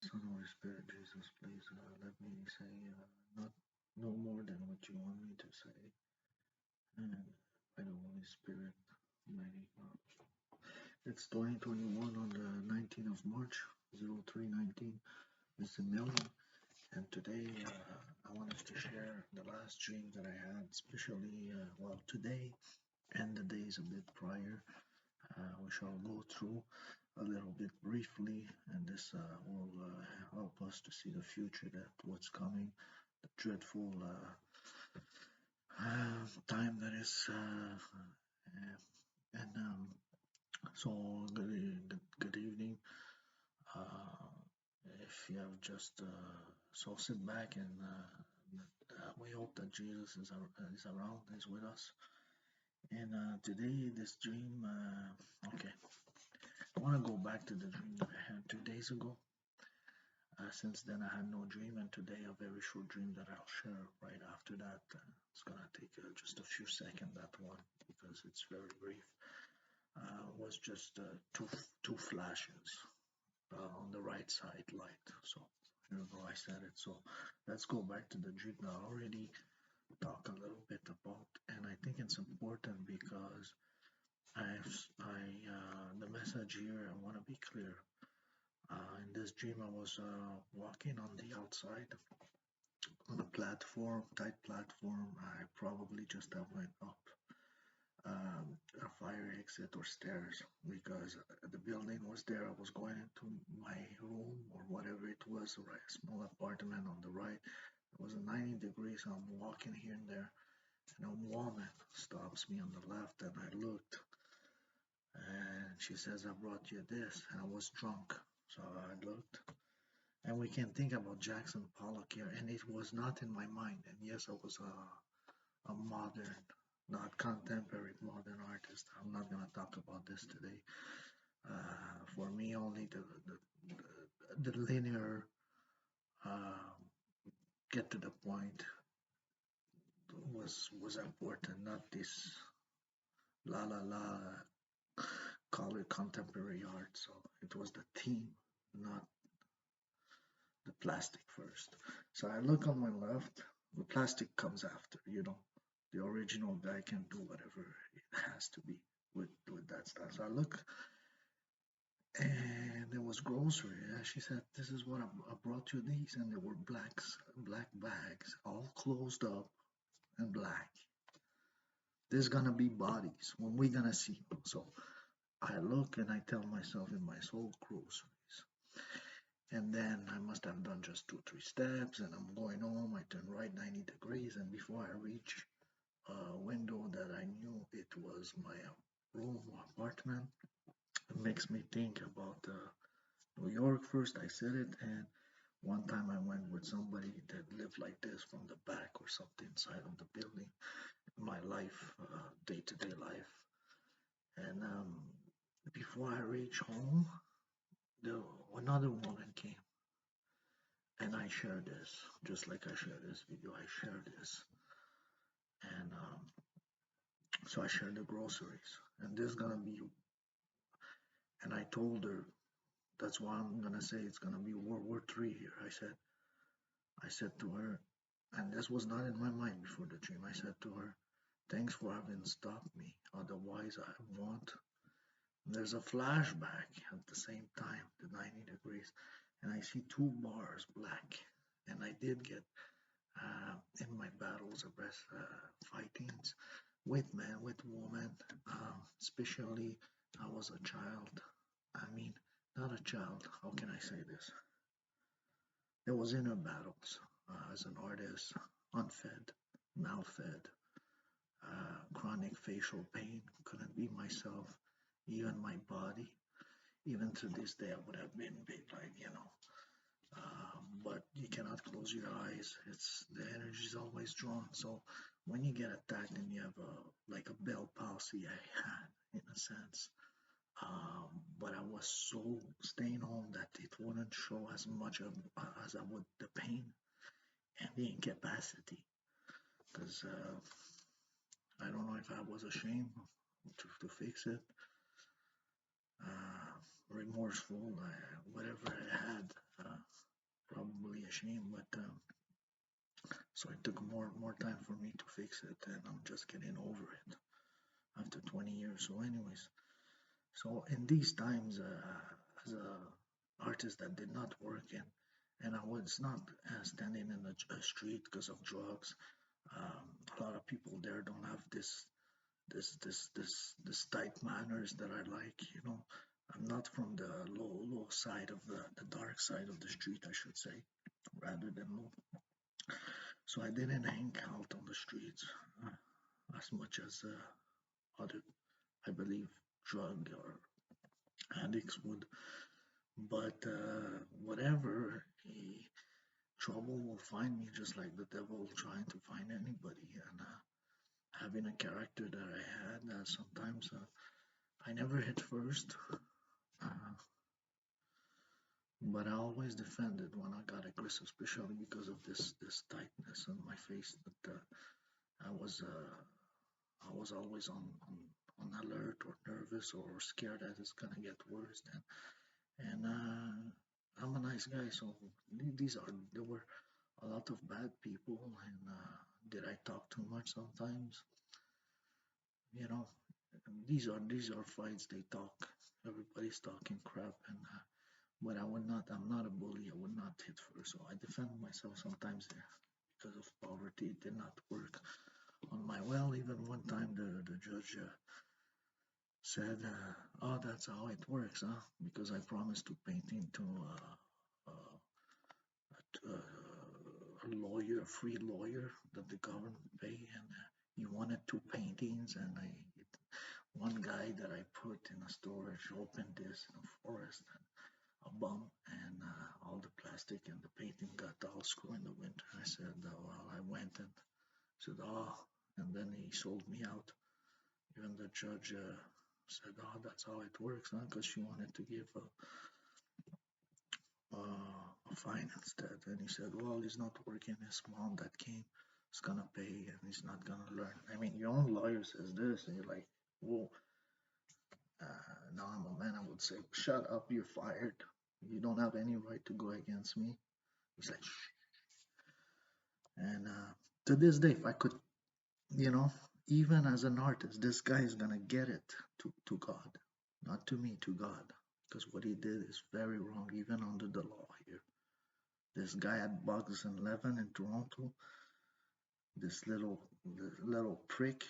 Son, Holy Spirit, Jesus, please let me say not no more than what you want me to say. And by the Holy Spirit, mighty God. It's 2021 on the 19th of March, 0319. It's a million. And today I want us to share the last dream that I had, especially, well, today and the days a bit prior. We shall go through a little bit briefly, and this will help us to see the future, that what's coming, the dreadful time that is. And so, good evening. Uh, if you have just so sit back and we hope that Jesus is around, is with us. And today, this dream, okay, I want to go back to the dream that I had 2 days ago. Since then, I had no dream, and today, a very short dream that I'll share right after that. It's gonna take just a few seconds, that one, because it's very brief. Was just two flashes on the right side light. So here we go, I said it. So let's go back to the dream that I already talked a little bit about, and I think it's important because the message here, I want to be clear. In this dream, I was walking on the outside on a platform, tight platform. I probably just went up a fire exit or stairs because the building was there. I was going into my room or whatever it was, right, a small apartment on the right. It was a 90 degrees. I'm walking here and there, and a woman stops me on the left, and I looked, and she says, "I brought you this," and I was drunk, so I looked. And we can think about Jackson Pollock here, and it was not in my mind. And yes, I was a modern, not contemporary modern artist. I'm not gonna talk about this today. For me, only the linear uh, get to the point was important, not this la la la call it contemporary art. So it was the theme, not the plastic first. So I look on my left, the plastic comes after, you know. The original guy can do whatever it has to be with that stuff. So I look, and there was grocery. And she said, "This is what I brought you these," and there were black bags, all closed up and black. There's gonna be bodies when we gonna see them. So I look and I tell myself in my soul, groceries. And then I must have done just 2, 3 steps, and I'm going home. I turn right 90 degrees, and before I reach a window that I knew it was my room or apartment, it makes me think about New York first. I said it, and one time I went with somebody that lived like this from the back or something inside of the building. My life, day-to-day life, and before I reach home, the another woman came, and I share this, just like I share this video. I share this, and so I share the groceries, and this gonna be, and I told her that's why I'm gonna say it's gonna be World War III here. I said to her, and this was not in my mind before the dream. I said to her, "Thanks for having stopped me. Otherwise, I won't." There's a flashback at the same time, the 90 degrees, and I see two bars black. And I did get in my battles, arrest fightings with men, with women, especially I was a child. I mean, not a child. How can I say this? There was inner battles as an artist, unfed, malfed, chronic facial pain, couldn't be myself, even my body. Even to this day, I would have been big, like, but you cannot close your eyes. It's the energy is always drawn. So when you get attacked and you have like a bell palsy, I had in a sense. But I was so staying home that it wouldn't show as much of, as I would the pain and the incapacity. Because I don't know if I was ashamed to fix it, remorseful, whatever I had. a shame, but so it took more time for me to fix it, and I'm just getting over it after 20 years. So, anyways, so in these times, as a artist that did not work and I was not standing in a street because of drugs. A lot of people there don't have this tight manners that I like. I'm not from the low side of the dark side of the street, I should say, rather than low. So I didn't hang out on the streets as much as other, I believe, drug or addicts would. But whatever, trouble will find me just like the devil trying to find anybody. And having a character that I had, sometimes I never hit first, uh, but I always defended when I got aggressive, especially because of this tightness on my face that I was uh, I was always on alert or nervous or scared that it's gonna get worse. And I'm a nice guy, so there were a lot of bad people, and did I talk too much sometimes? You know, these are fights. They talk. Everybody's talking crap, and but I would not. I'm not a bully. I would not hit first, so I defend myself sometimes there because of poverty. It did not work on my well. Even one time, the judge said, "Oh, that's how it works, huh?" Because I promised to paint into a lawyer, a free lawyer that the government pay, and he wanted two paintings, and one guy that I put in a storage opened this in a forest, and a bum, and all the plastic and the painting got all screwed in the winter. I said, well, I went and said, oh, and then he sold me out. Even the judge said, oh, that's how it works, huh? Because she wanted to give a fine instead. And he said, well, he's not working. His mom that came is gonna pay, and he's not gonna learn. I mean, your own lawyer says this, and you're like, whoa. Now I'm a man. I would say, shut up. You're fired. You don't have any right to go against me. He's like, shh. And to this day, if I could, you know, even as an artist, this guy is gonna get it to God, not to me, to God, because what he did is very wrong, even under the law here. This guy at Bugs and Levin in Toronto, this little prick,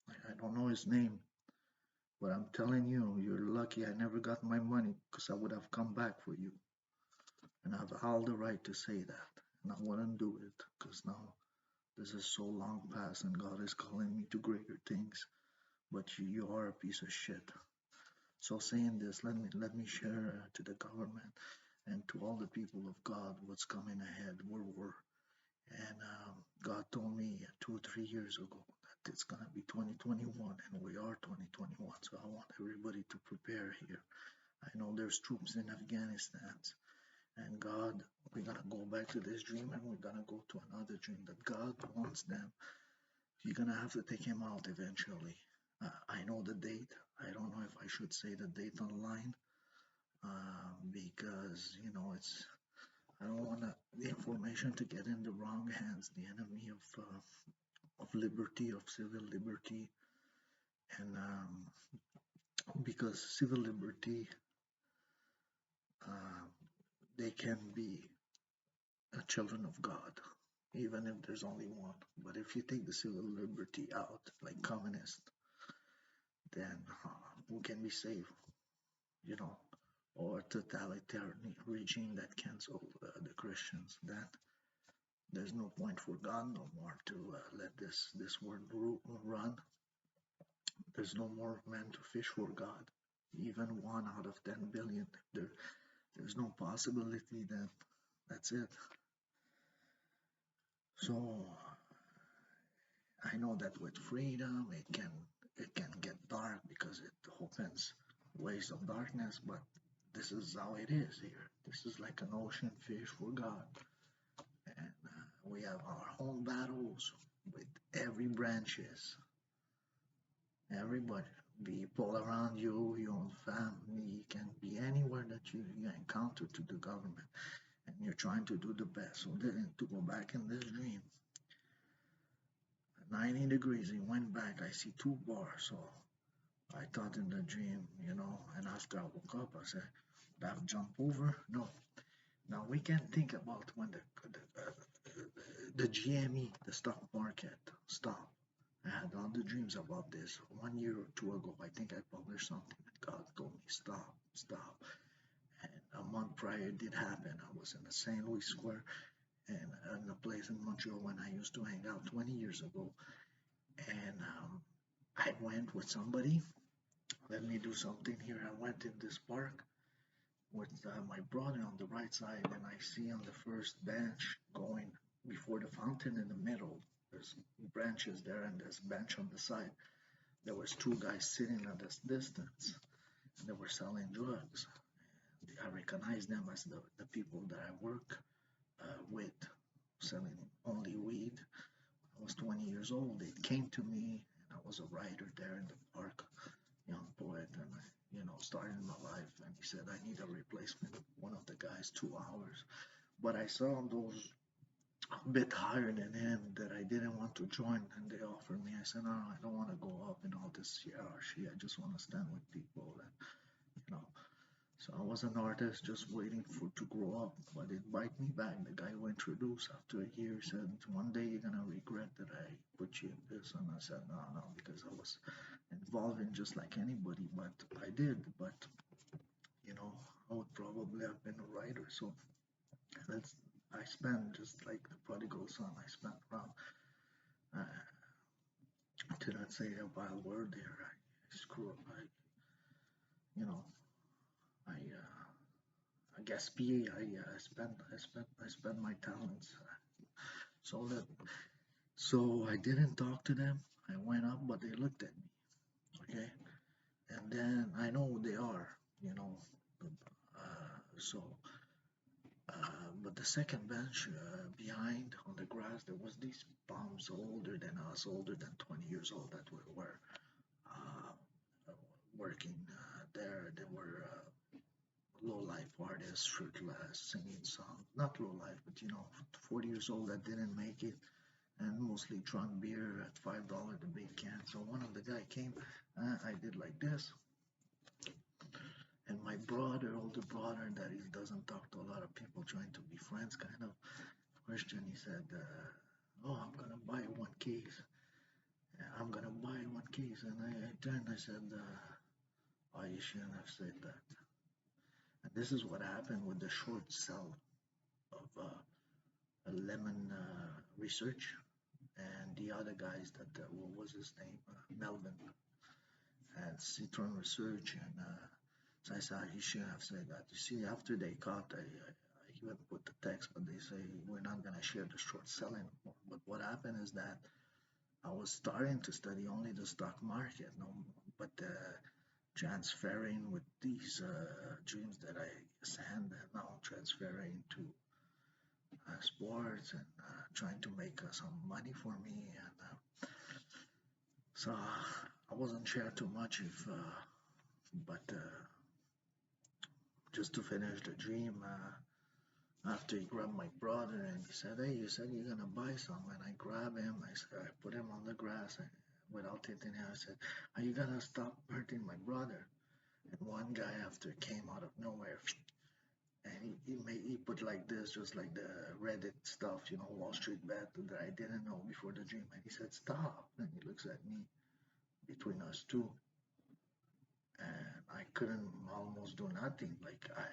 I don't know his name, but I'm telling you, you're lucky I never got my money because I would have come back for you. And I have all the right to say that. And I wouldn't do it because now this is so long past and God is calling me to greater things. But you are a piece of shit. So saying this, let me share to the government and to all the people of God what's coming ahead. We're and God told me 2 or 3 years ago that it's gonna be 2021, and we are 2021. So I want everybody to prepare here. I know there's troops in Afghanistan, and God, we're gonna go back to this dream, and we're gonna go to another dream that God wants them. You're gonna have to take him out eventually. I know the date. I don't know if I should say the date online because I don't want the information to get in the wrong hands. The enemy of liberty, of civil liberty, and because civil liberty, uh, they can be children of God, even if there's only one. But if you take the civil liberty out, like communist, then who can be saved? You know, or totalitarian regime that cancel the Christians. Then there's no point for God no more to let this world run. There's no more men to fish for God. Even 1 out of 10 billion. There's no possibility that that's it. So I know that with freedom it can get dark because it opens ways of darkness, but this is how it is here. This is like an ocean fish for God. And we have our own battles with every branches, everybody, people around you, your own family, can be anywhere that you encounter to the government. and you're trying to do the best. So then to go back in this dream, 90 degrees, he went back. I see two bars. So I thought in the dream, and after I woke up, I said, "Did I jump over?" No. Now we can think about when the GME, the stock market, stopped. I had all the dreams about this 1 year or two ago. I think I published something, and God told me, "Stop, stop." And a month prior, it did happen. I was in the St. Louis Square, and in a place in Montreal when I used to hang out 20 years ago. And I went with somebody. Let me do something here. I went in this park with my brother on the right side, and I see on the first bench going before the fountain in the middle. There's branches there, and there's bench on the side. There was two guys sitting at this distance, and they were selling drugs. I recognized them as the people that I work with, selling only weed. I was 20 years old. They came to me, and I was a writer there in the park, young poet, and I, started my life. And he said, "I need a replacement." One of the guys, 2 hours. But I saw those a bit higher than him that I didn't want to join, and they offered me. I said, "No, I don't want to go up in all this hierarchy. I just want to stand with people." And, you know, so I was an artist just waiting for to grow up, but it bite me back. The guy who introduced after a year said, "One day you're gonna regret that I put you in this." And I said, "No, no," because I was involved in just like anybody, but I did. But you know, I would probably have been a writer. So that's I spent just like the prodigal son. I spent around. I did not say a wild word there. I screw up. You know, I guess PA. I spent my talents. So that so I didn't talk to them. I went up, but they looked at me. Okay, and then I know who they are. You know, so but the second bench behind on the grass, there was these bums older than us, older than 20 years old, that were uh, working there. They were low life artists, shirtless, singing songs. Not low life, but 40 years old that didn't make it, and mostly drunk beer at $5 the big can. So one of the guy came, I did like this, and my brother, older brother, that he doesn't talk to a lot of people, trying to be friends, kind of Christian. He said, "Oh, I'm gonna buy one case. I'm gonna buy one case." And I turned. I said, "Oh, you shouldn't have said that." And this is what happened with the short sell of lemon research and the other guys that what was his name, Melvin, and Citron Research. And so I said, "You shouldn't have said that." You see, after they caught, I even put the text, but they say we're not gonna share the short selling anymore. But what happened is that I was starting to study only the stock market, no, but transferring with these dreams that I send, and now transferring to sports and trying to make some money for me. And so I wasn't sure too much if, but just to finish the dream, after he grabbed my brother and he said, "Hey, you said you're gonna buy some," and I grabbed him. I put him on the grass and without hitting him. I said, "Are you gonna stop hurting my brother?" And one guy after came out of nowhere, and he put like this, just like the Reddit stuff, Wall Street bet that I didn't know before the dream. And he said, "Stop!" And he looks at me between us two, and I couldn't almost do nothing.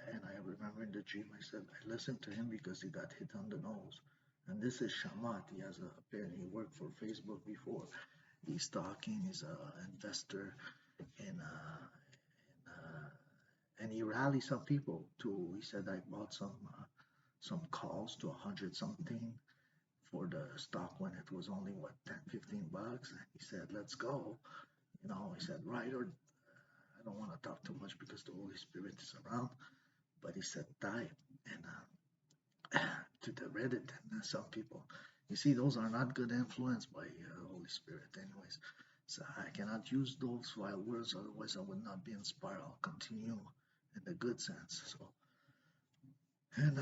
And I remember in the dream, I said, I listened to him because he got hit on the nose. And this is Shamat. He has he worked for Facebook before. He's talking. He's an investor in and he rallied some people too. He said, "I bought some calls to 100 something for the stock when it was only what, 10, $15." And he said, "Let's go." He said, "Right," or I don't want to talk too much because the Holy Spirit is around, but he said, "Type," and to the Reddit and some people. You see, those are not good influence by Holy Spirit, anyways. So I cannot use those wild words, otherwise I would not be inspired. I'll continue in the good sense. So, and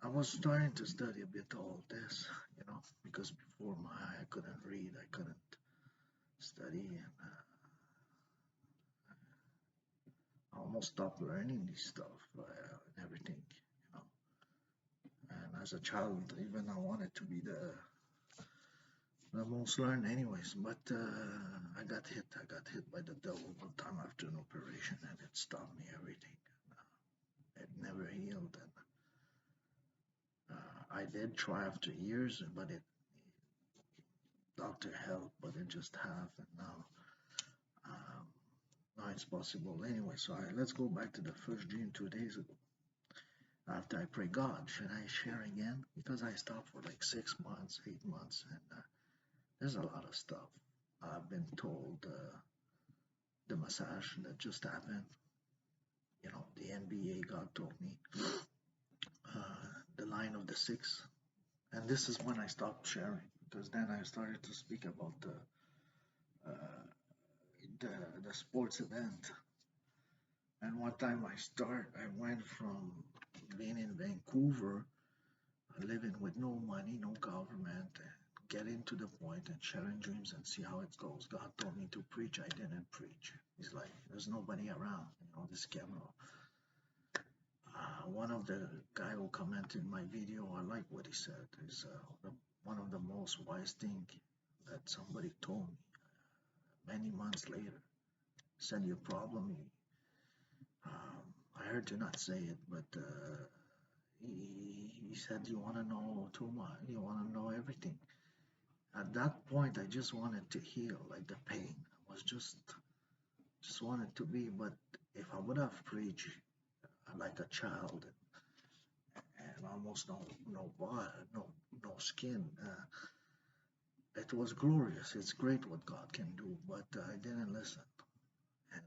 I was starting to study a bit all this, because before I couldn't read, I couldn't study, and I almost stopped learning this stuff and everything, you know. And as a child, even I wanted to be the most learned, anyways. But I got hit. I got hit by the devil one time after an operation, and it stopped me everything. It never healed, and I did try after years, but it doctor help, but it just have, and um, now it's possible anyway. So let's go back to the first dream 2 days ago. After I pray, God, should I share again? Because I stopped for like 6 months, 8 months, and there's a lot of stuff. I've been told the massage that just happened. The NBA, God told me the line of the six. And this is when I stopped sharing because then I started to speak about uh, the, the sports event. And one time I went from being in Vancouver, living with no money, no government, and getting to the point and sharing dreams and see how it goes. God told me to preach. I didn't preach. He's like, there's nobody around. This camera. One of the guy who commented my video, I like what he said. Is one of the most wise thing that somebody told me many months later. Said your problem. I heard you not say it, but he said you want to know too much. You want to know everything. At that point, I just wanted to heal, like the pain. I was just wanted to be. But if I would have preached like a child and almost no body, no skin, it was glorious. It's great what God can do, but I didn't listen, and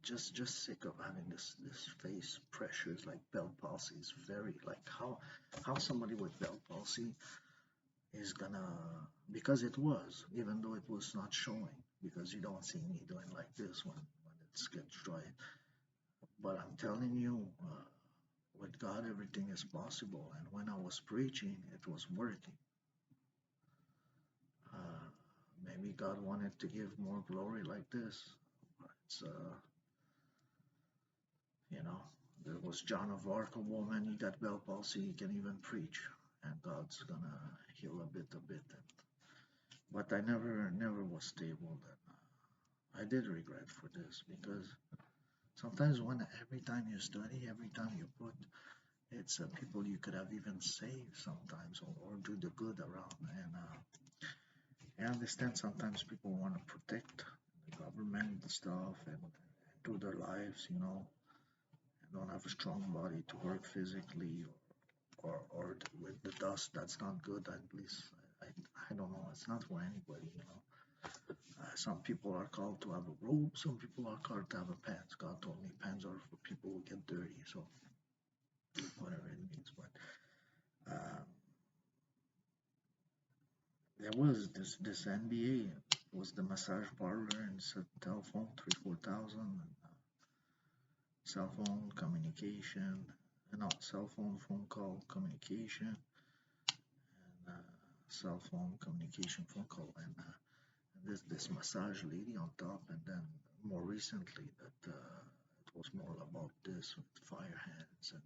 just sick of having this face pressures like belt palsy. Is very like how somebody with belt palsy is gonna, because it was, even though it was not showing, because you don't see me doing like this when it gets dry. But I'm telling you, with God, everything is possible. And when I was preaching, it was working. Uh, Maybe God wanted to give more glory like this. It's you know, there was John of Arc, a woman. He got bell palsy. He can even preach, and God's gonna heal a bit. But I never was stable. And I did regret for this because sometimes when every time you study, every time you put, it's people you could have even saved sometimes or do the good around. And I understand sometimes people want to protect the government and stuff and do their lives, and don't have a strong body to work physically or with the dust. That's not good. At least I don't know. It's not for anybody. Some people are called to have a robe. Some people are called to have a pants. God told me pants are for people who get dirty. So whatever it means, but um, there was this NBA was the massage parlor and telephone 3-4 thousand cell phone communication, no cell phone call communication and cell phone communication phone call and this massage lady on top, and then more recently that it was more about this with fire hands and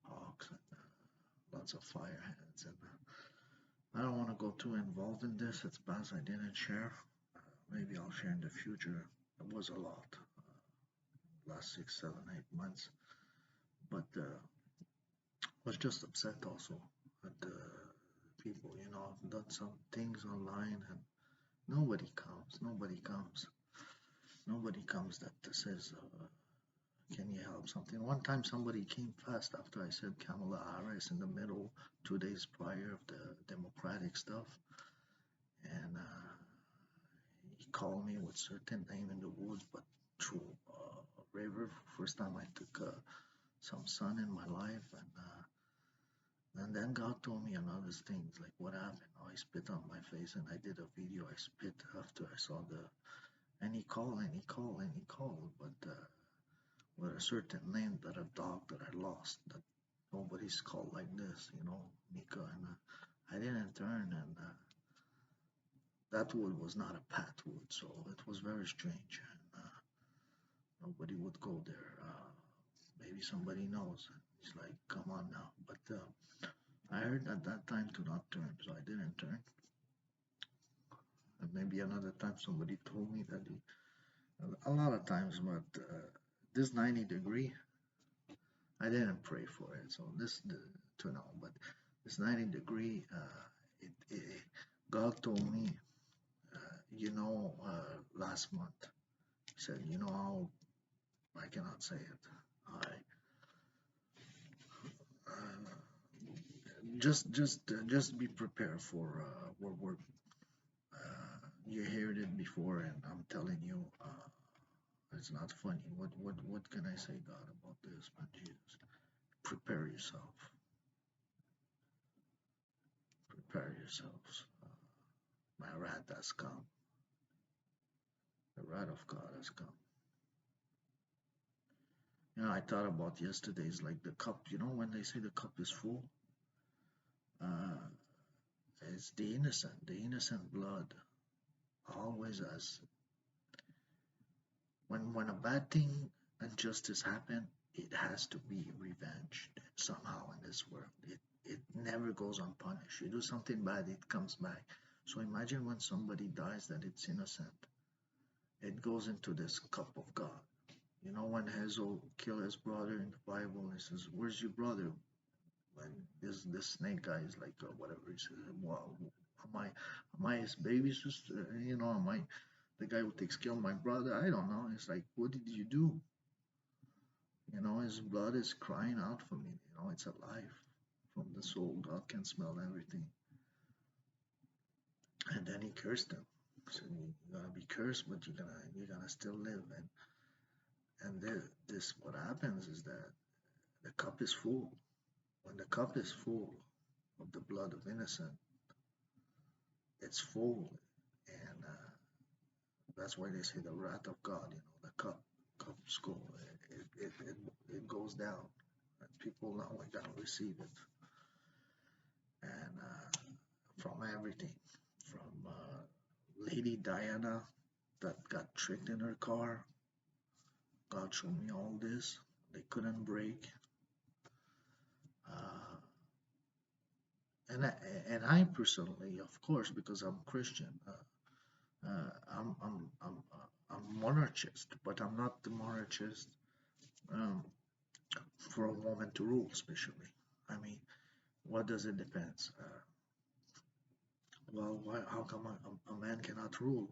hawks and lots of fire hands and I don't want to go too involved in this. It's best I didn't share. Maybe I'll share in the future. It was a lot, last 6, 7, 8 months, but was just upset also at the people. I've done some things online and nobody comes that says, can you help something? One time somebody came fast after I said Kamala Harris in the middle, 2 days prior of the Democratic stuff, and he called me with certain name in the woods, but through a river. First time I took some sun in my life, and then God told me another things like what happened. I spit on my face, and I did a video. I spit after I saw and he called, but with a certain name that a dog that I lost. That Nobody's called like this, Mika. And I didn't turn, and that wood was not a path wood, so it was very strange. And nobody would go there. Maybe somebody knows. He's like, come on now. But I heard at that time to not turn, so I didn't turn. And maybe another time somebody told me that a lot of times, but this 90 degree, I didn't pray for it, so to know, but this 90 degree, God told me, last month, He said, how I cannot say it. I just be prepared for what we're. You heard it before, and I'm telling you, it's not funny. What can I say, God, about this, man? Jesus, prepare yourself. Prepare yourselves. My wrath has come. The wrath of God has come. I thought about yesterday's like the cup. When they say the cup is full, uh, it's the innocent blood always has. When a bad thing and justice happen, it has to be revenged somehow in this world. It never goes unpunished. You do something bad, it comes back. So imagine when somebody dies that it's innocent. It goes into this cup of God. When Hazel killed his brother in the Bible, he says, "Where's your brother?" When this snake guy is like, whatever, he says, "Well, am I his baby sister? Am I the guy who takes care of my brother? I don't know." It's like, what did you do? His blood is crying out for me. It's alive from the soul. God can smell everything. And then he cursed him. So you're gonna be cursed, but you're gonna still live. And this what happens is that the cup is full. When the cup is full of the blood of innocent, it's full, and that's why they say the wrath of God. The cups go. It goes down, and people now are gonna receive it, and from everything, from Lady Diana that got tricked in her car. God showed me all this. They couldn't break. Uh, and I personally, of course, because I'm Christian, I'm monarchist, but I'm not the monarchist um, for a woman to rule, especially. I mean, what does it depend? Well, how come a man cannot rule?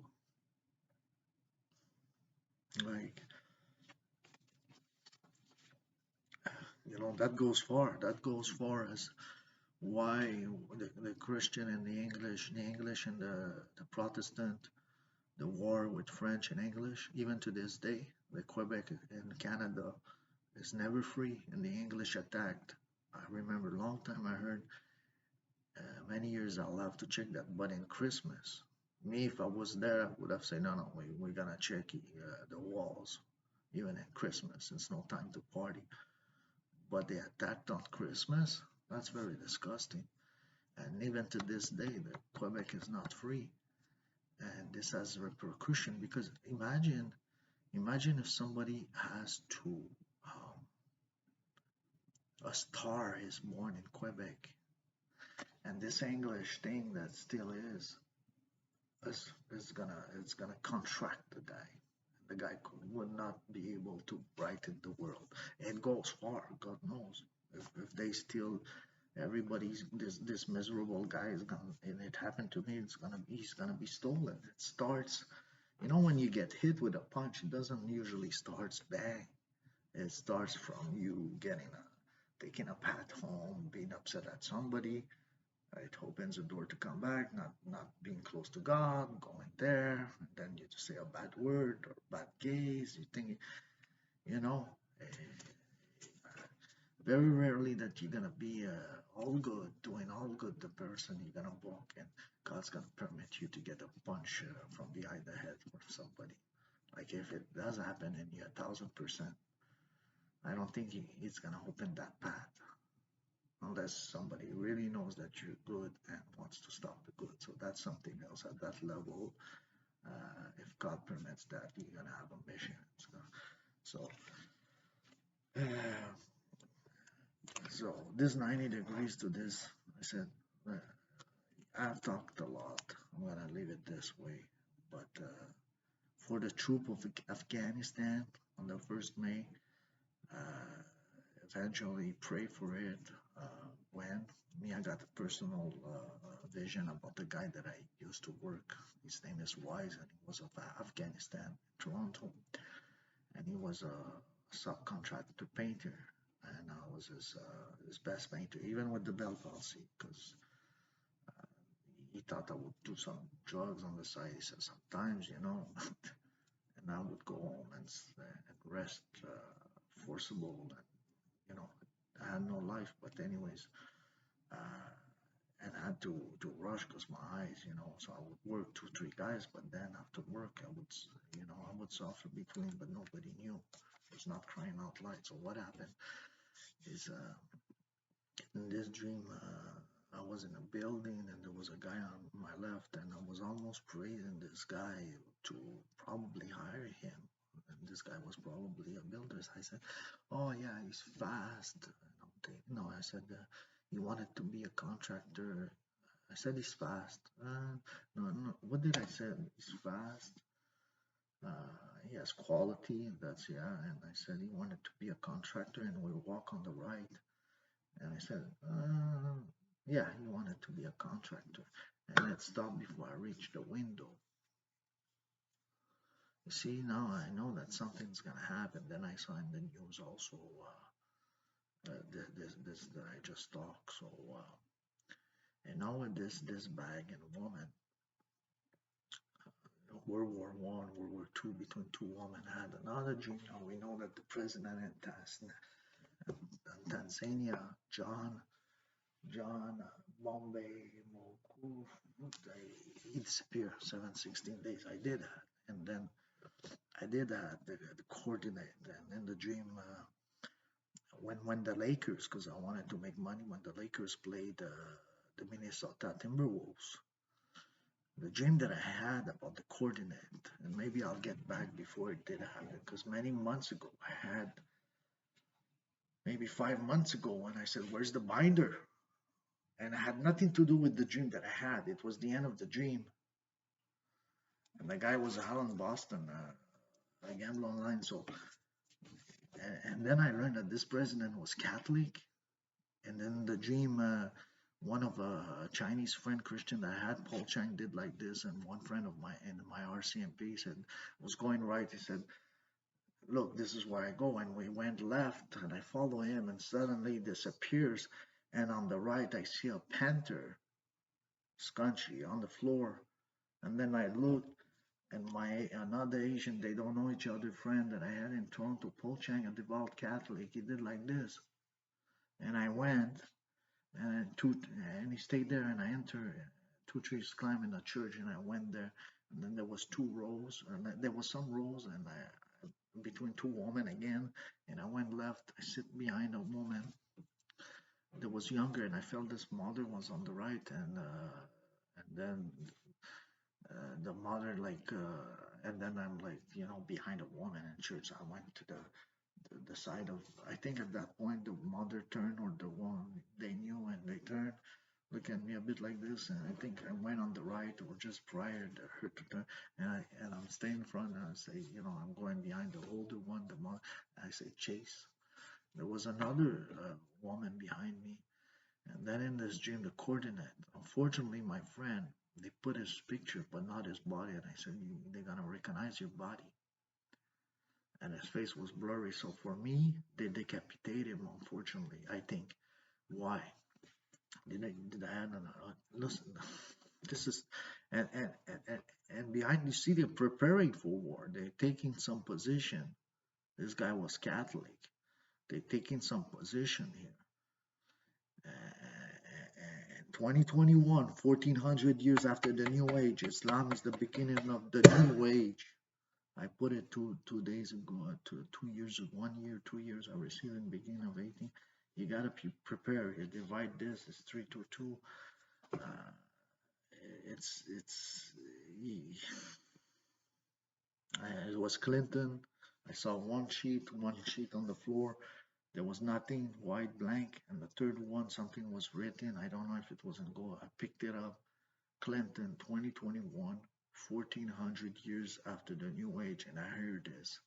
Like, that goes far. That goes far as why the Christian and the English and the Protestant, the war with French and English, even to this day, the Quebec in Canada is never free, and the English attacked. I remember a long time I heard many years I'll have to check that, but in Christmas, me if I was there, I would have said, no, we're gonna check the walls, even at Christmas. It's no time to party. But they attacked on Christmas. That's very disgusting. And even to this day, the Quebec is not free, and this has repercussion because imagine if somebody has to a star is born in Quebec, and this English thing that still is gonna contract the guy. The guy would not be able to brighten the world. It goes far, God knows. If they still everybody's this miserable guy is gonna, and it happened to me, he's gonna be stolen. It starts, when you get hit with a punch, it doesn't usually starts bang. It starts from you taking a pat home, being upset at somebody. It opens the door to come back, not being close to God, going there, and then you just say a bad word or bad gaze. You think, you know, eh, very rarely that you're gonna be all good, doing all good. The person you're gonna walk, and God's gonna permit you to get a punch from behind the head for somebody. Like if it does happen, and you're 1,000%, I don't think it's gonna open that path. unless somebody really knows that you're good and wants to stop the good. So that's something else at that level. If God permits that, you're gonna have a mission. So, uh, so this 90 degrees to this, I said, uh, I've talked a lot. I'm gonna leave it this way. But for the troop of Afghanistan on the 1st May, uh, eventually pray for it. When me, I got a personal vision about the guy that I used to work. His name is Wise, and he was of Afghanistan, Toronto, and he was a subcontractor painter, and I was his best painter, even with the Bell palsy, because he thought I would do some drugs on the side. He said sometimes, and I would go home and rest forcible, and I had no life. But anyways, uh, and I had to rush because my eyes, so I would work 2 3 guys, but then after work I would suffer between, but nobody knew. I was not crying out loud. So what happened is in this dream, I was in a building and there was a guy on my left, and I was almost praising this guy to probably hire him. And this guy was probably a builder. So I said, "Oh yeah, he's fast." No, I said, "He wanted to be a contractor." I said he's fast. No, no. What did I say? He's fast. He has quality. That's yeah. And I said he wanted to be a contractor, and we walk on the right. And I said, yeah, he wanted to be a contractor. And it stopped before I reached the window. You see, now I know that something's gonna happen. Then I saw in the news also this that I just talked. So, and now with this bag and woman, World War One, World War Two, between two women, had another dream. Now we know that the president in Tanzania, John Bombay Moku, he disappeared 16 days. I did that, and then I did that the coordinate, and in the dream when the Lakers, because I wanted to make money when the Lakers played the Minnesota Timberwolves. The dream that I had about the coordinate, and maybe I'll get back before it did happen, because many months ago I had, maybe 5 months ago, when I said, "Where's the binder?" And it had nothing to do with the dream that I had. It was the end of the dream, and the guy was out in Boston, I gamble online. So, and then I learned that this president was Catholic, and then the dream, one of a Chinese friend Christian that I had, Paul Chang, did like this, and one friend of mine in my RCMP said was going right. He said, "Look, this is where I go," and we went left, and I follow him, and suddenly disappears, and on the right I see a panther scrunchy on the floor, and then I look, and my another Asian, they don't know each other, friend that I had in Toronto, Paul Chang, a devout Catholic, he did like this, and I went, and he stayed there, and I entered 2 trees climbing a church, and I went there, and then there was 2 rows, and there was some rows, and I between 2 women again, and I went left. I sit behind a woman that was younger, and I felt this mother was on the right, and then the mother and then I'm like behind a woman in church. I went to the side of, I think at that point the mother turned, or the one they knew, and they turned, look at me a bit like this, and I think I went on the right, or just prior to her to turn, and I'm staying in front, and I say, I'm going behind the older one, the mother. I say, "Chase." There was another woman behind me, and then in this dream, the coordinate. Unfortunately, my friend, they put his picture, but not his body, and I said, "They're gonna recognize your body." And his face was blurry. So for me, they decapitated him. Unfortunately, I think. Why? Did I add listen? This is and behind, you see, they're preparing for war. They're taking some position. This guy was Catholic. They're taking some position here. 2021, 1400 years after the New Age, Islam is the beginning of the New Age. I put it 2 days ago, 2 years, 1 year, 2 years. I received in the beginning of 18. You gotta be prepared. You divide this. It's 3 to 2. Uh, it's it was Clinton. I saw one sheet on the floor. There was nothing, white blank, and the third one something was written. I don't know if it was in gold. I picked it up. Clinton, 2021, 1400 years after the New Age, and I heard this.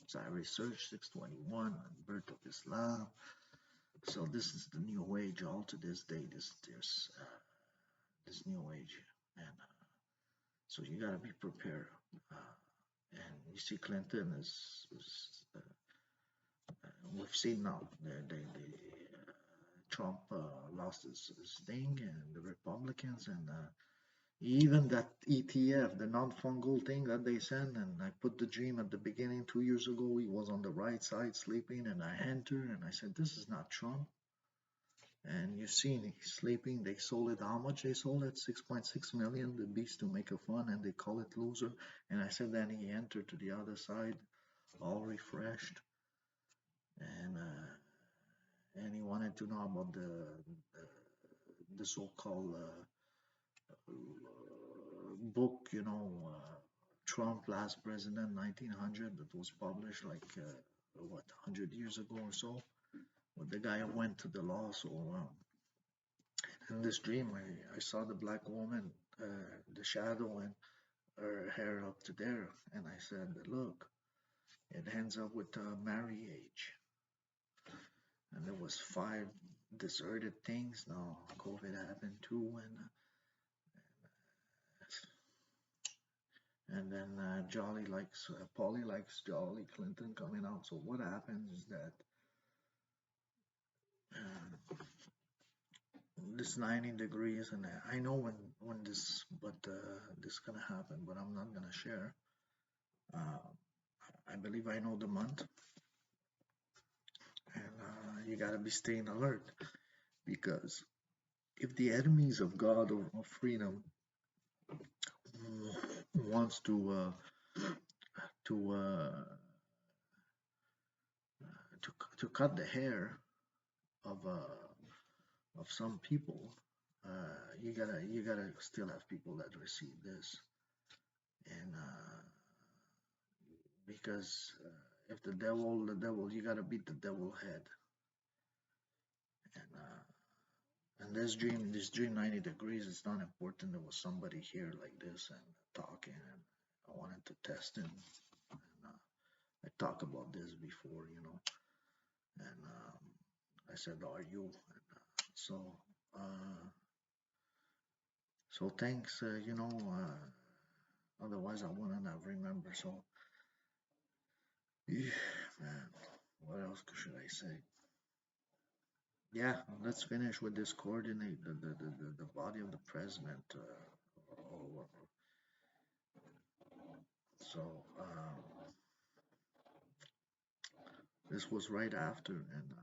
So I researched 621, birth of Islam. So this is the New Age. All to this day, this New Age, and so you gotta be prepared. Uh, and you see, Clinton is we've seen now Trump lost his thing, and the Republicans, and even that ETF, the non-fungal thing that they sent, and I put the dream at the beginning 2 years ago. He was on the right side sleeping, and I entered, and I said, "This is not Trump." And you've seen he's sleeping. They sold it. How much they sold it? 6.6 million. The beast to make a fun, and they call it loser. And I said, then he entered to the other side, all refreshed, and he wanted to know about the so-called book, Trump, Last President, 1900, that was published like what 100 years ago or so. Well, the guy went to the law, so in this dream, I saw the black woman, the shadow, and her hair up to there, and I said, "Look, it ends up with marriage." And there was 5 deserted things. Now COVID happened too, and then Jolly likes Polly likes Jolly Clinton coming out. So what happens is that this 90 degrees, and I know when this, but this gonna happen, but I'm not gonna share. Uh, I believe I know the month, and you gotta be staying alert, because if the enemies of God or of freedom wants to cut the hair of some people, you gotta still have people that receive this, and because if the devil, you gotta beat the devil head, and this dream 90 degrees, it's not important. There was somebody here like this and talking, and I wanted to test him, and I talked about this before, and I said, "Are you?" And, so. Uh, so thanks, otherwise I wouldn't have remember. So, yeah, man, what else should I say? Yeah, let's finish with this coordinate the body of the president. So this was right after, and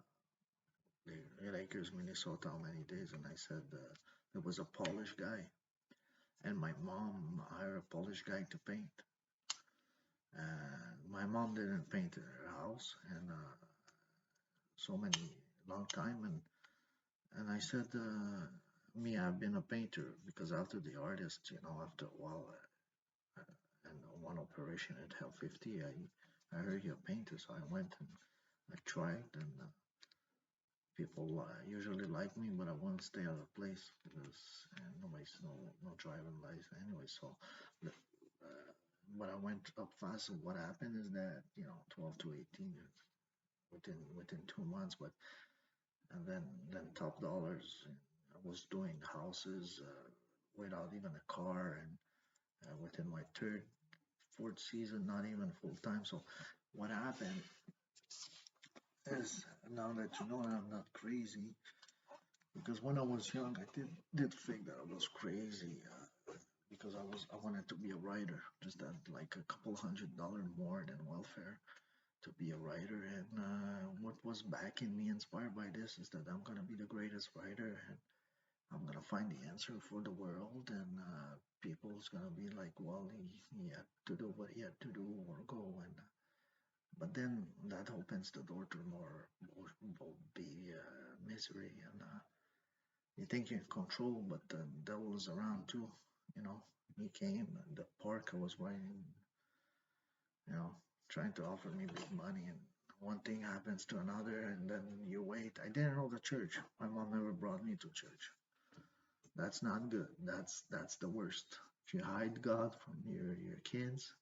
the Lakers, Minnesota, how many days? And I said there was a Polish guy, and my mom hired a Polish guy to paint. And my mom didn't paint her house, and so many long time, and I said, me, I've been a painter, because after the artist, after a while, and one operation at Hell 50, I heard you're a painter, so I went and I tried, and people usually like me, but I won't stay out of place, because nobody's no driving license anyway. So, uh, but I went up fast. And what happened is that 12 to 18 within 2 months, but and then top dollars. I was doing houses without even a car, and within my fourth season, not even full time. So what happened is, now that you know I'm not crazy, because when I was young, I did think that I was crazy, because I wanted to be a writer, just that like a couple $100 more than welfare to be a writer. And what was backing me, inspired by this, is that I'm gonna be the greatest writer, and I'm gonna find the answer for the world, and people's gonna be like, well, he had to do what he had to do or go, But then that opens the door to more misery, and you think you're in control, but the devil is around too. You know, he came, and the park I was riding, you know, trying to offer me big money, and one thing happens to another, and then you wait. I didn't know the church. My mom never brought me to church. That's not good. That's the worst. If you hide God from your kids,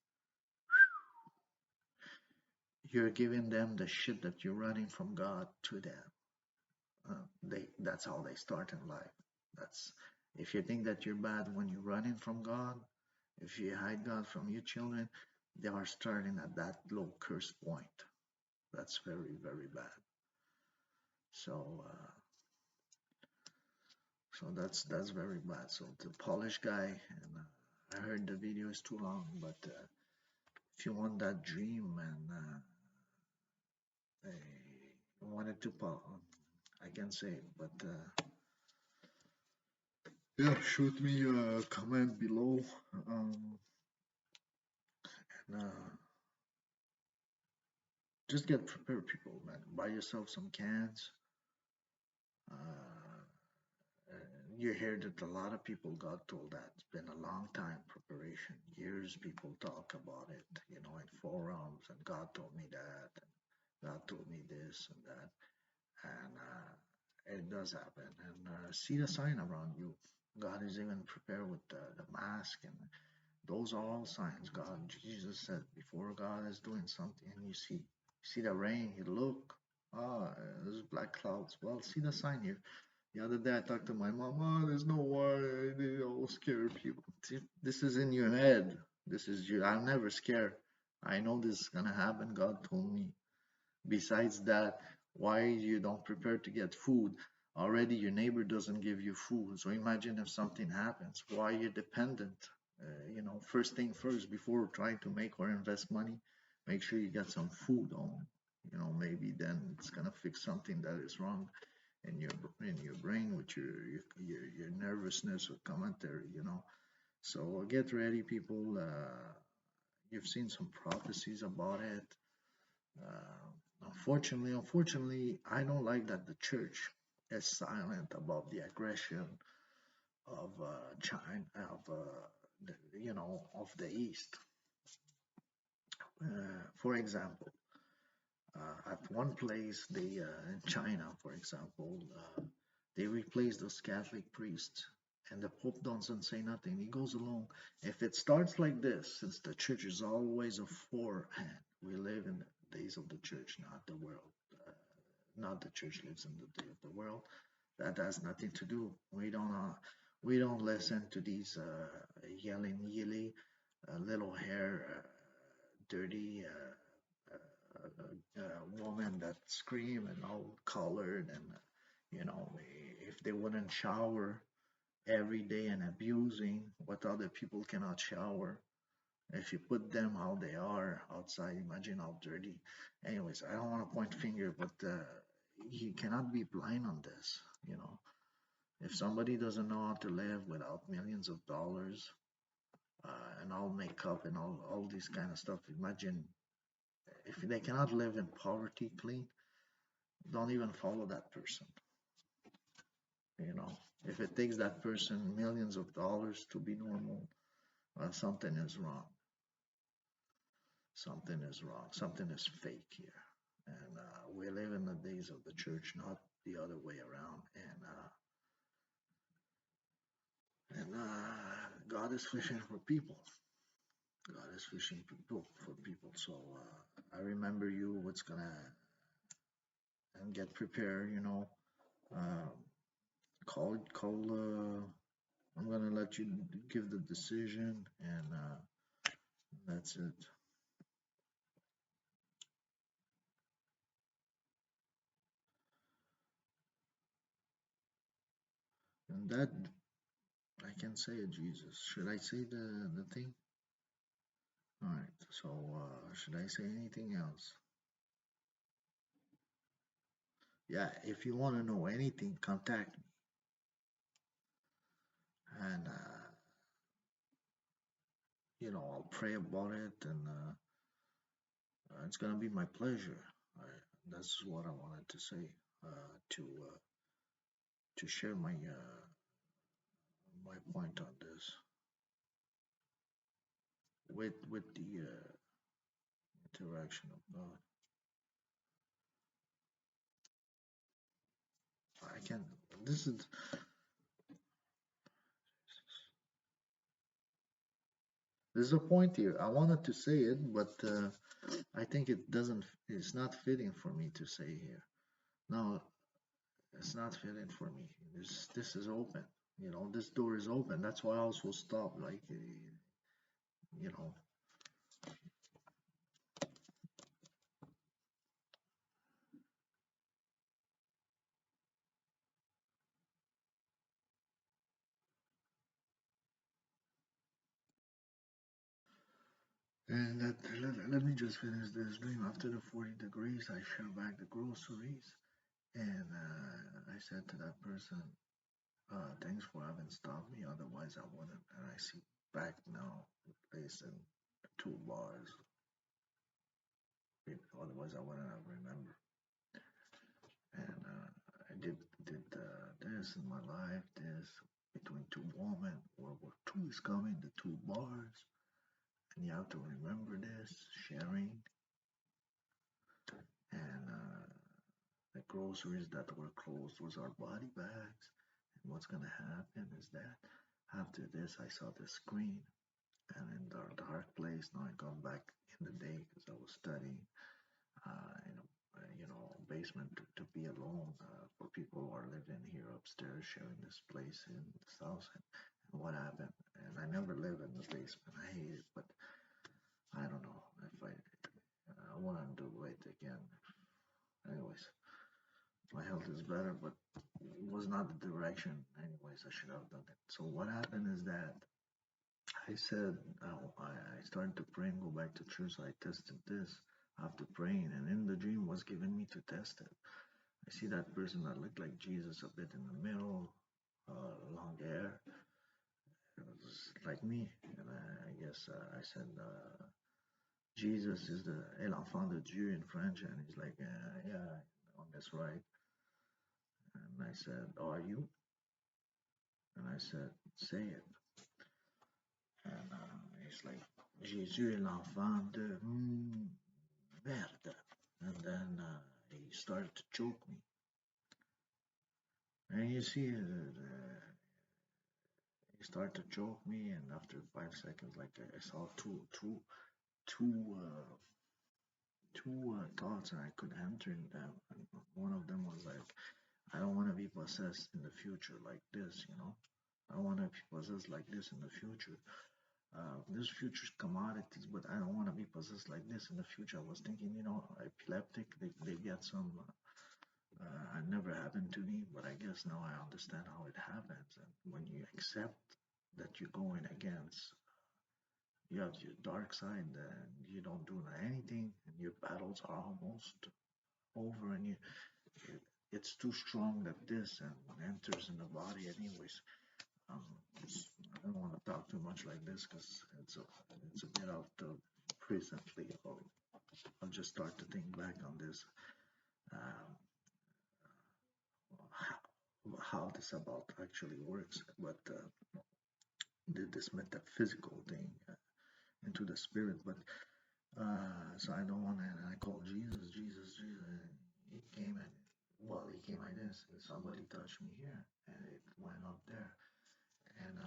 you're giving them the shit that you're running from God to them. That's how they start in life. That's if you think that you're bad when you're running from God, if you hide God from your children, they are starting at that low curse point. That's very very bad. So that's very bad. So the Polish guy, and I heard the video is too long, but if you want that dream and wanted to, I can say it, but yeah, shoot me a comment below. And just get prepared, people, man. Buy yourself some cans. Uh, you hear that a lot of people got told that. It's been a long time preparation. Years people talk about it, in forums, and God told me that, and God told me this and that. And it does happen. And see the sign around you. God is even prepared with the mask, and those are all signs. God, Jesus said, before God is doing something, and you see the rain, you look, ah, there's black clouds. Well, see the sign here. The other day I talked to my mom, oh, there's no way, they all scare people. See, this is in your head. This is you. I'm never scared. I know this is gonna happen. God told me. Besides that, why you don't prepare to get food? Already your neighbor doesn't give you food. So imagine if something happens. Why you're dependent? First thing first, before trying to make or invest money, make sure you get some food on. Maybe then it's gonna fix something that is wrong in your brain with your nervousness or commentary. So get ready, people. You've seen some prophecies about it. Unfortunately, I don't like that the church is silent about the aggression of China, of the East. For example, at one place, in China, for example, they replaced those Catholic priests, and the Pope doesn't say nothing. He goes along. If it starts like this, since the church is always a forehand, we live in the days of the church, not the world. Not the church lives in the day of the world. That has nothing to do. We don't listen to these yelling yilly, little hair, dirty woman that scream and all colored, and if they wouldn't shower every day and abusing what other people cannot shower, if you put them how they are outside, imagine how dirty. Anyways, I don't want to point finger, but you cannot be blind on this. If somebody doesn't know how to live without millions of dollars, and all makeup and all this kind of stuff, imagine if they cannot live in poverty clean, don't even follow that person. If it takes that person millions of dollars to be normal, something is wrong. Something is wrong. Something is fake here. And we live in the days of the church, not the other way around. And God is fishing for people. God is fishing people for people. So I remember you. What's gonna and get prepared. Uh, call. I'm gonna let you give the decision, and that's it. And that I can say it, Jesus. Should I say the thing? All right. So should I say anything else? Yeah. If you want to know anything, contact me, and I'll pray about it, and It's gonna be my pleasure. I, that's what I wanted to say. To share my point on this with the interaction of God. I can. This is there's a point here. I wanted to say it, but I think it doesn't. It's not fitting for me to say here. No, it's not fitting for me. This is open. You know, this door is open. That's why I also stop. Like, you know, and let me just finish this dream. After the 40 degrees, I share back the groceries, and I said to that person, "Thanks for having stopped me. Otherwise, I wouldn't." And I see back now, replaced in 2 bars. Otherwise, I wouldn't have remembered. And I did this in my life. This between two women. World War II is coming. The 2 bars, and you have to remember this. Sharing and the groceries that were closed was our body bags. And what's gonna happen is that after this, I saw the screen, and in the dark place. Now I gone back in the day because I was studying in a basement to be alone for people who are living here upstairs, sharing this place in this house. And what happened? And I never live in the basement. I hate it, but I don't know if I want to do it again. Anyways, my health is better, but it was not the direction. Anyways, I should have done it. So what happened is that I said I started to pray and go back to church. So I tested this after praying, and in the dream was given me to test it. I see that person that looked like Jesus a bit in the middle, long hair. It was like me, and I guess I said Jesus is the El Enfant de Dieu in French, and he's like, yeah, that's right. And I said, are you? And I said, say it. And he's like, Jésus est l'enfant de merde. And then he started to choke me. And you see, he started to choke me, and after 5 seconds, like I saw two, thoughts, and I could enter in them. And one of them was like, I don't want to be possessed in the future like this, you know. I want to be possessed like this in the future. This future's commodities, but I don't want to be possessed like this in the future. I was thinking, epileptic, they get some. It never happened to me, but I guess now I understand how it happens. And when you accept that you're going against, you have your dark side, and you don't do anything, and your battles are almost over, and it's too strong that this and enters in the body, anyways. Um, I don't want to talk too much like this because it's a bit out of recently. I'll just start to think back on this. Um, how this about actually works, but this metaphysical thing into the spirit. But so I don't want to. And I called Jesus, Jesus, Jesus. And he came and he came like this. And somebody touched me here, and it went up there. And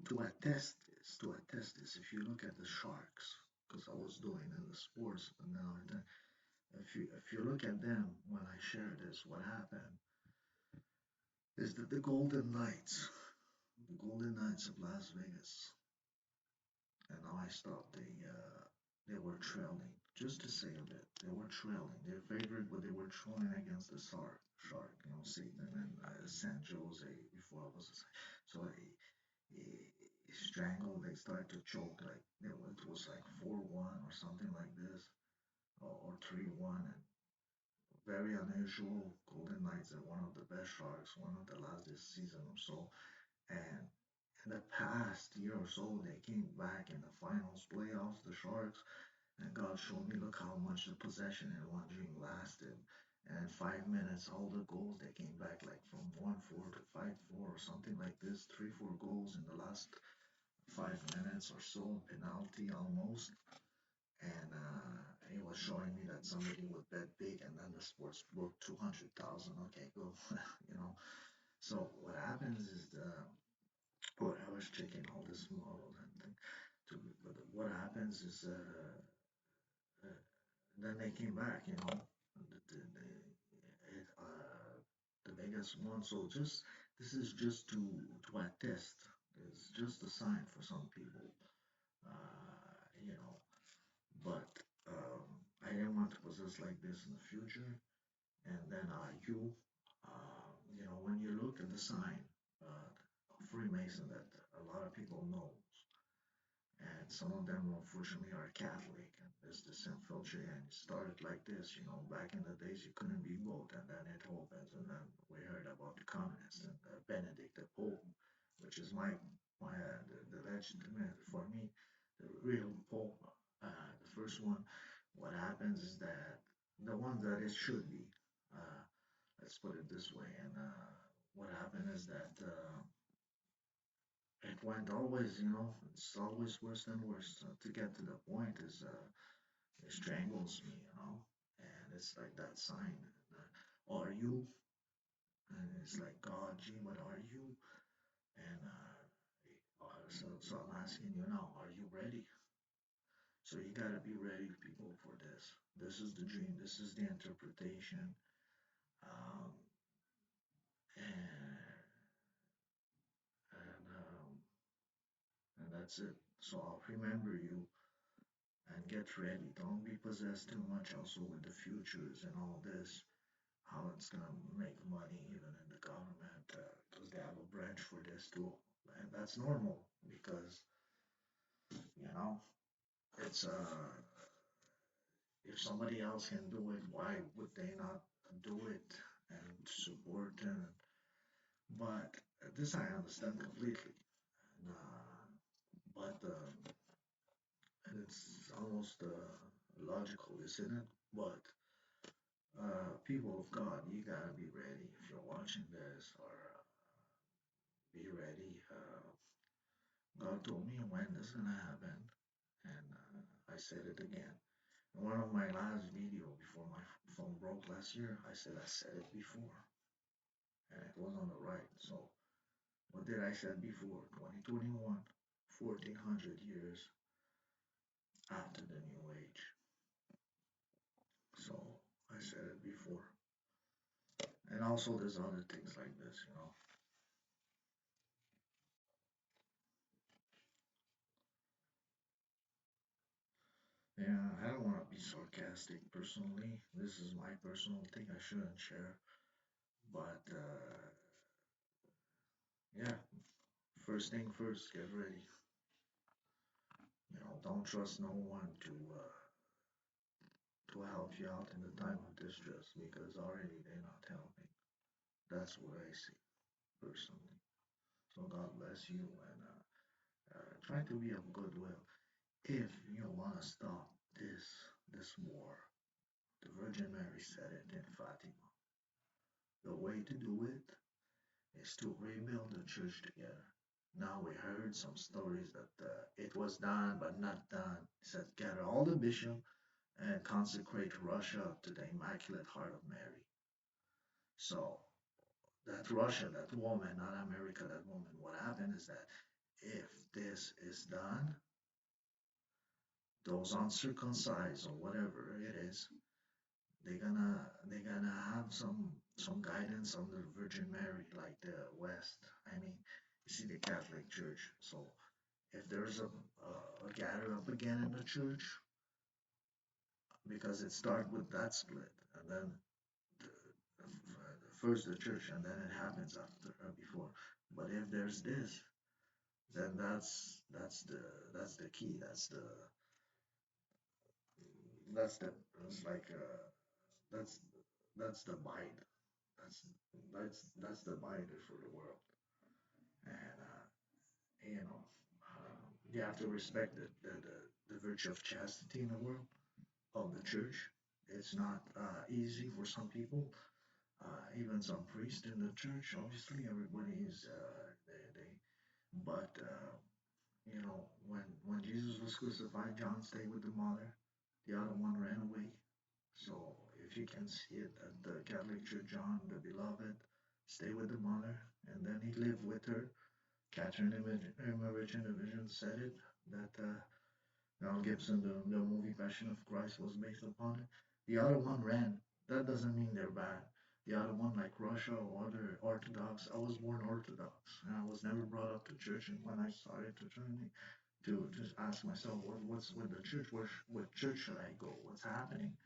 to attest this, if you look at the sharks, because I was doing in the sports, and now if you look at them when I share this, what happened is that the Golden Knights of Las Vegas, and now I stopped. They were trailing, just to say a bit. They were trailing. They're favored, but they were trailing against the shark. Satan and San Jose before I was. So he strangled. They started to choke. Like it was like 4-1 or something like this, or 3-1, and very unusual. Golden Knights are one of the best sharks, one of the last this season or so. And in the past year or so, they came back in the finals playoffs, the Sharks, And God showed me, look how much the possession in one dream lasted. And in 5 minutes, all the goals they came back like from 1-4 to 5-4 or something like this, 3-4 goals in the last 5 minutes or so, penalty almost. And he was showing me that somebody would bet big, and then the sports book 200,000. Okay, go, you know. So what happens is well, I was checking all this models and to, but what happens is uh, then they came back, the biggest one. So just this is just to attest. It's just a sign for some people, you know. But I didn't want to possess like this in the future. And then when you look at the sign, Freemason, that a lot of people know, and some of them unfortunately are Catholic, and there's this infiltrate, and it started like this, back in the days you couldn't be both, and then it opens, and then we heard about the communists and Benedict the Pope, which is the legitimate for me, the real Pope, the first one. What happens is that the one that it should be, uh, let's put it this way, and what happened is that it went always, it's always worse than worse. To get to the point is it strangles me, and it's like that sign. Are you? And it's like God, gee, what are you? And so I'm asking you now, are you ready? So you gotta be ready, people, for this. This is the dream. This is the interpretation, um, and and um, and that's it. So I'll remember you and get ready. Don't be possessed too much also with the futures and all this, how it's gonna make money even in the government, because they have a branch for this too. And that's normal because, you know, it's if somebody else can do it, why would they not do it and support them? But this I understand completely. And, but it's almost logical, isn't it? But people of God, you gotta be ready if you're watching this, or be ready. God told me when this is gonna happen, and I said it again. In one of my last video before my phone broke last year, I said it before, and it was on the right. So what did I said before? 2021, 1400 years after the New Age. So I said it before, and also there's other things like this. Yeah, I don't want to be sarcastic personally. This is my personal thing. I shouldn't share. But yeah, first thing first, get ready. Don't trust no one to help you out in the time of distress because already they're not helping. That's what I see personally. So God bless you and try to be of goodwill. If you want to stop this war, the Virgin Mary said it in Fatima. The way to do it is to rebuild the church together. Now we heard some stories that it was done but not done. It said gather all the bishops and consecrate Russia to the Immaculate Heart of Mary. So that Russia, that woman, not America, that woman, what happened is that if this is done, those uncircumcised or whatever it is, they're gonna have some guidance on the Virgin Mary, like the West. I mean, you see the Catholic Church. So if there's a gather up again in the church, because it started with that split, and then first the church, and then it happens after before. But if there's this, then that's the key. That's like that's that's the bite. That's that's the binder for the world, and you have to respect the virtue of chastity in the world of the church. It's not easy for some people, even some priests in the church. Obviously, everybody is but when Jesus was crucified, John stayed with the mother. The other one ran away. So if you can see it at the Catholic Church, John, the beloved, stay with the mother, and then he lived with her. Catherine Emmerich in the vision said it that Mel Gibson, the movie Passion of Christ was based upon it. The other one ran. That doesn't mean they're bad. The other one, like Russia or other Orthodox, I was born Orthodox, and I was never brought up to church. And when I started to turn to just ask myself, what's with the church? What church should I go? What's happening?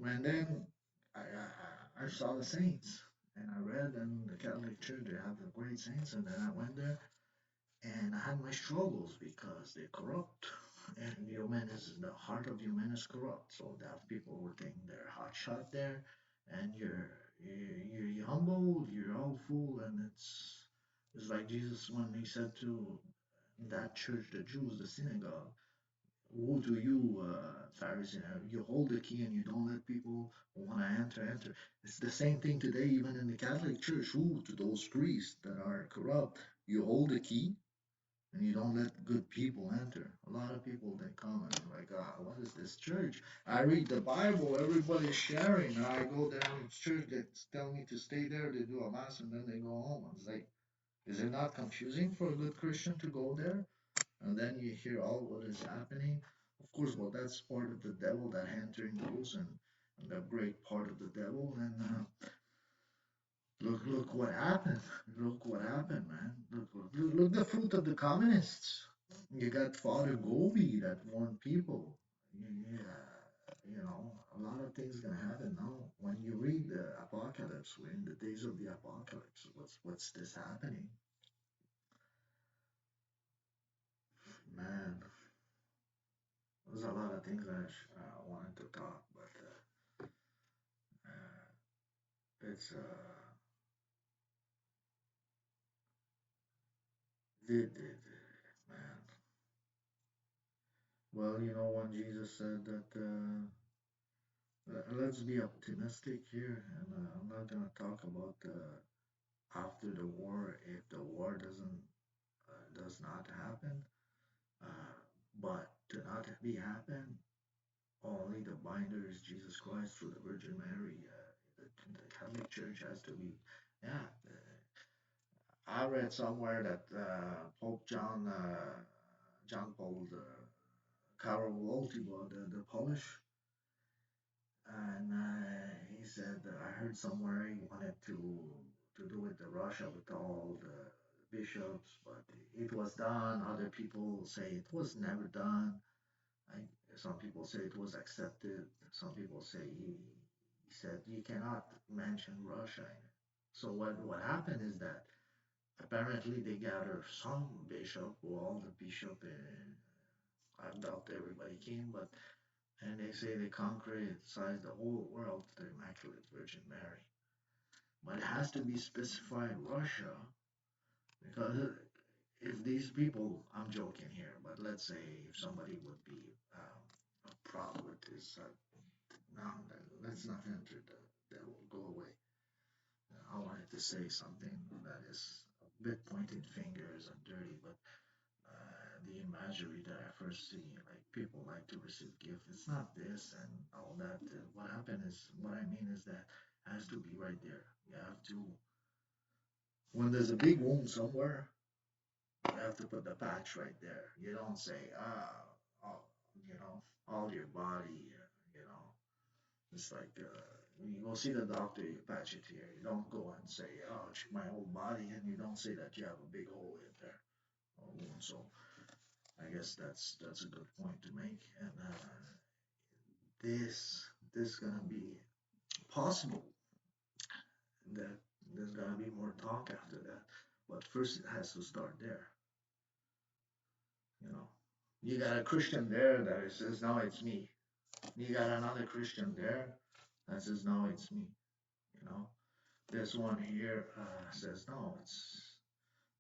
And then I saw the saints, and I read in the Catholic Church they have the great saints, and then I went there and I had my struggles because they're corrupt. And human is the heart of human is corrupt. So that people would think they're hot shot there, and you're humble, you're helpful, and it's like Jesus when he said to that church, the Jews, the synagogue, woe to you, Pharisees, you hold the key and you don't let people who want to enter. It's the same thing today, even in the Catholic Church. Woe to those priests that are corrupt. You hold the key and you don't let good people enter. A lot of people they come and they're like, what is this church? I read the Bible, everybody's sharing. I go there in church, they tell me to stay there, they do a mass and then they go home. It's like, is it not confusing for a good Christian to go there? And then you hear all what is happening. Of course, well, that's part of the devil that entering those and the great part of the devil. And look what happened. Look what happened, man. Look the fruit of the communists. You got Father Gobi that warned people. Yeah, a lot of things gonna happen now. When you read the apocalypse, we're in the days of the apocalypse. What's this happening? Man, there's a lot of things I wanted to talk, but it's man. Well, when Jesus said that let's be optimistic here, and I'm not gonna talk about after the war if the war does not happen, uh, but to not be happen, only the binder is Jesus Christ through the Virgin Mary. The Catholic Church has to be, yeah. I read somewhere that John Paul Karol Wojtyła, the Polish, and he said I heard somewhere he wanted to do it in Russia with all the bishops, but it was done. Other people say it was never done. I, some people say it was accepted. Some people say he said you cannot mention Russia in it. So what happened is that apparently they gather some bishop, or all the bishop in, I doubt everybody came, but and they say they concretize the whole world to the Immaculate Virgin Mary. But it has to be specified Russia because if these people, I'm joking here, but let's say if somebody would be proud with this, no, let's not enter that will go away. I wanted to say something that is a bit pointing fingers and dirty, but the imagery that I first see, like people like to receive gifts. It's not this and all that. What happened is, what I mean is that it has to be right there. You have to, when there's a big wound somewhere, you have to put the patch right there. You don't say, all, all your body, it's like, you go see the doctor, you patch it here. You don't go and say, oh, my whole body, and you don't say that you have a big hole in there. So I guess that's a good point to make. And this gonna be possible. That there's gonna be more talk after that, but first it has to start there. You know, you got a Christian there that says, "No, it's me." You got another Christian there that says, "No, it's me." You know, this one here says, "No, it's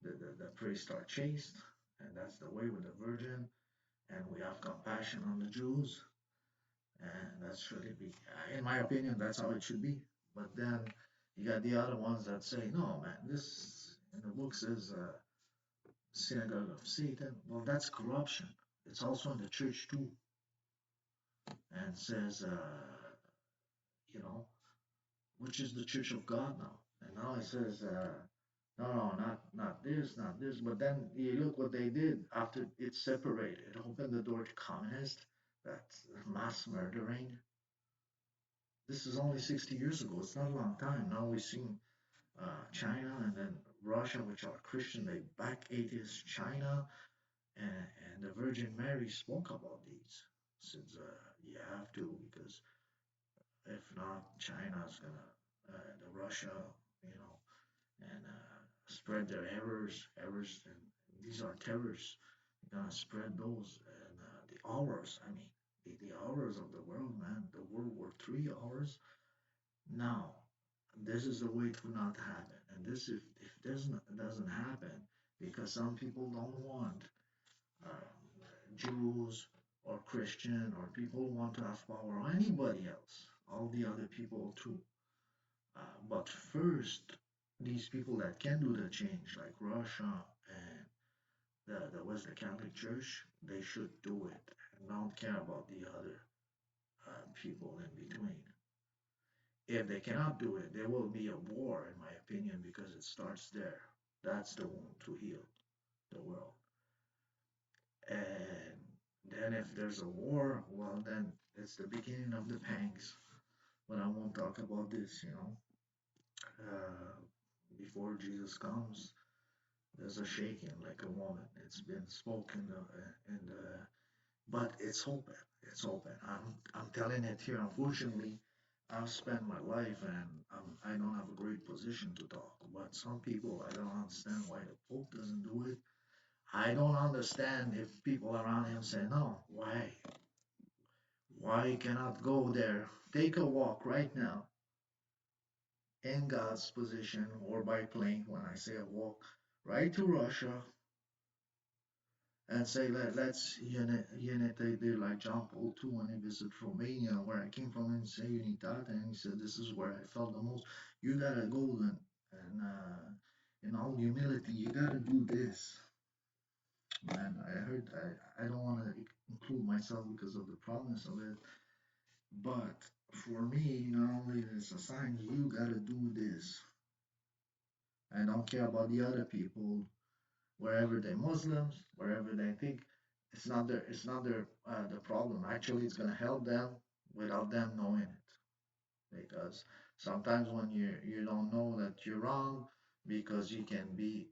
the priests are chaste, and that's the way with the Virgin." and we have compassion on the Jews, and that should be, in my opinion, that's how it should be. But then you got the other ones that say, no, man, this in the book says synagogue of Satan. Well, that's corruption. It's also in the church too, and says, you know, which is the church of God now. And now it says, no, no, not this, not this. But then you look what they did after it separated. It opened the door to communist, that mass murdering. This is only 60 years ago. It's not a long time. Now we've seen China and then Russia, which are Christian. They back atheist China, and the Virgin Mary spoke about these. Since you have to, because if not, China's gonna, the Russia, you know, and spread their errors, and these are terrorists. They're gonna spread those and the horrors. I mean, the horrors of the world, man. The World War III horrors. Now, this is the way it would not happen, and this if doesn't happen because some people don't want Jews or Christian or people who want to have power or anybody else, all the other people too. But first, these people that can do the change, like Russia and the Catholic Church, they should do it and don't care about the other people in between. If they cannot do it, there will be a war, in my opinion, because it starts there. That's the one to heal the world. And then if there's a war, well, then it's the beginning of the pangs. But I won't talk about this, you know. Uh, Before Jesus comes, there's a shaking like a woman. It's been spoken, but it's open. It's open. I'm telling it here. Unfortunately, I've spent my life and I don't have a great position to talk. But some people, I don't understand why the Pope doesn't do it. I don't understand if people around him say, no, why? Why you cannot go there? Take a walk right now in God's position or by plane. When I say a walk, right to Russia and say, let's unitate there like John Paul II when he visited Romania, where I came from, and say unitate, and he said, this is where I felt the most. You gotta go and in all humility, you gotta do this. Man, I don't want to include myself because of the problems of it, but for me, not only is a sign, you gotta do this. I don't care about the other people, wherever they're Muslims, wherever they think it's not their the problem. Actually, it's gonna help them without them knowing it. Because sometimes when you don't know that you're wrong, because you can be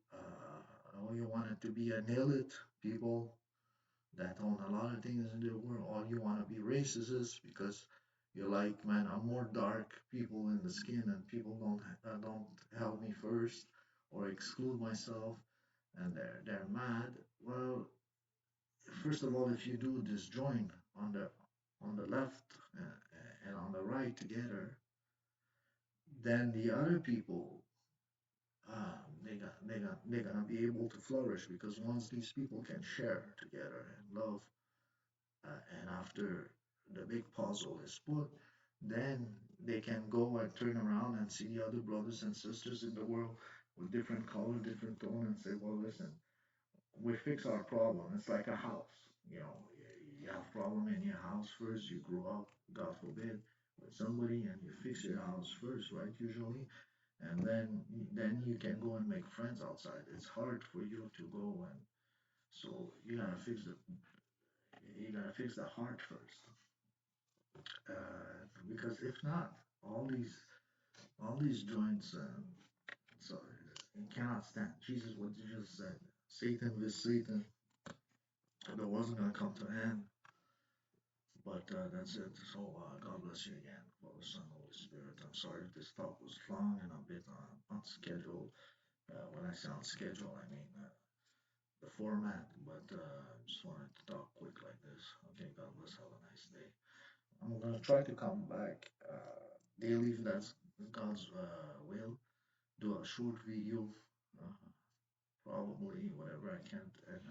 or you want it to be an elite people that own a lot of things in the world, or you want to be racist because you're like, man, I'm more dark people in the skin, and people don't help me first or exclude myself, and they're mad. Well, first of all, if you do this join on the left and on the right together, then the other people they're gonna be able to flourish because once these people can share together and love, and after the big puzzle is put, then they can go and turn around and see the other brothers and sisters in the world with different color, different tone, and say, well, listen, we fix our problem. It's like a house. You know, you have problem in your house first. You grow up, God forbid, with somebody, and you fix your house first, right? Usually, and then you can go and make friends outside. It's hard for you to go and so you gotta fix the heart first, because if not, all these joints, so you cannot stand. Jesus, what Jesus said, Satan with Satan, the world's gonna come to an end. But that's it. So God bless you again, Father, Son, Holy Spirit. I'm sorry if this talk was long and a bit unscheduled. When I say unscheduled, I mean the format. But I just wanted to talk quick like this. Okay, God bless. Have a nice day. I'm gonna try to come back daily if that's God's will. Do a short video, uh, probably whatever I can, and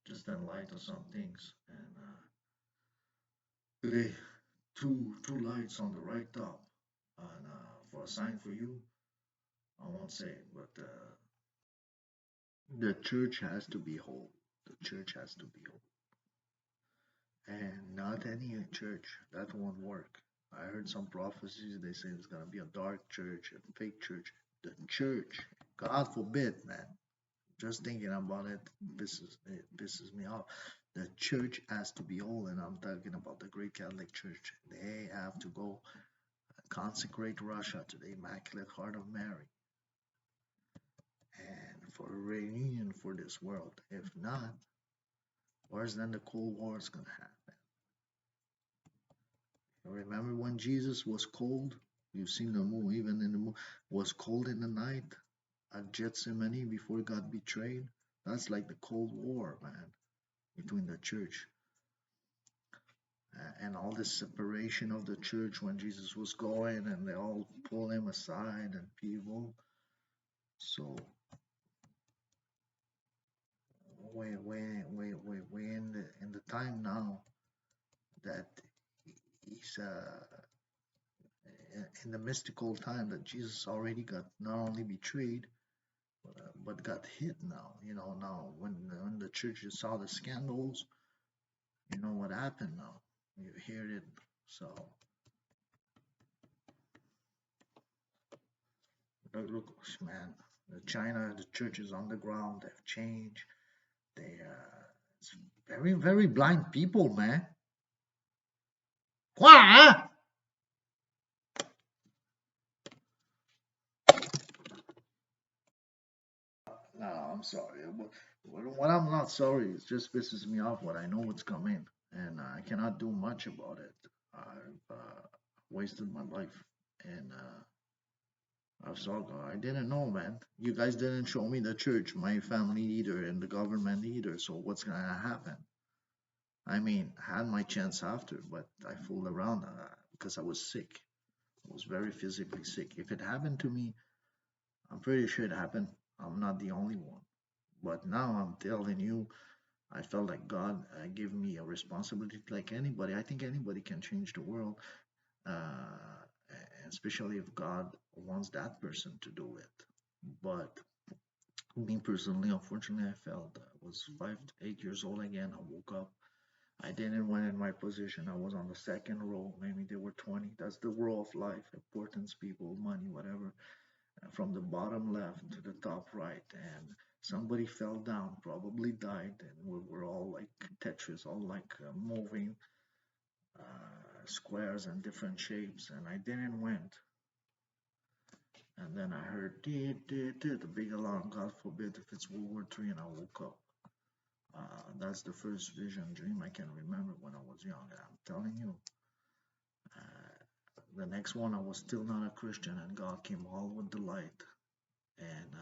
just enlighten some things. And today, two lights on the right top, and for a sign for you, I won't say it, but the church has to be whole. The church has to be whole, and not any church. That won't work. I heard some prophecies. They say it's gonna be a dark church, a fake church. The church, God forbid, man. Just thinking about it pisses me off. The church has to be whole, and I'm talking about the Great Catholic Church. They have to go consecrate Russia to the Immaculate Heart of Mary, and for a reunion for this world. If not, worse than the Cold War is gonna happen. You remember when Jesus was cold? You've seen the movie, even in the movie, was cold in the night at Gethsemane before he got betrayed. That's like the Cold War, man, between the church and all this separation of the church when Jesus was going, and they all pull him aside and people. So we in the time now that he's in the mystical time that Jesus already got not only betrayed but got hit now. You know, now when the churches saw the scandals, you know what happened now. You hear it. So look, man, China, the churches on the ground have changed. They it's very blind people, man. What? No, I'm sorry. What I'm not sorry, it just pisses me off what I know what's coming, and I cannot do much about it. I've wasted my life, and I've saw God. I didn't know, man. You guys didn't show me the church, my family either, and the government either. So what's gonna happen? I mean, I had my chance after, but I fooled around because I was sick. I was very physically sick. If it happened to me, I'm pretty sure it happened. I'm not the only one. But now I'm telling you, I felt like God gave me a responsibility like anybody. I think anybody can change the world, uh, especially if God wants that person to do it. But me personally, unfortunately, I felt I was 5 to 8 years old again. I woke up. I didn't went in my position. I was on the second row. Maybe they were 20. That's the row of life, importance, people, money, whatever. From the bottom left to the top right, and somebody fell down, probably died, and we were all like Tetris, all like moving squares and different shapes, and I didn't went. And then I heard the big alarm. God forbid if it's World War III, and I woke up. That's the first vision dream I can remember when I was young. And I'm telling you, the next one I was still not a Christian, and God came all with the light, and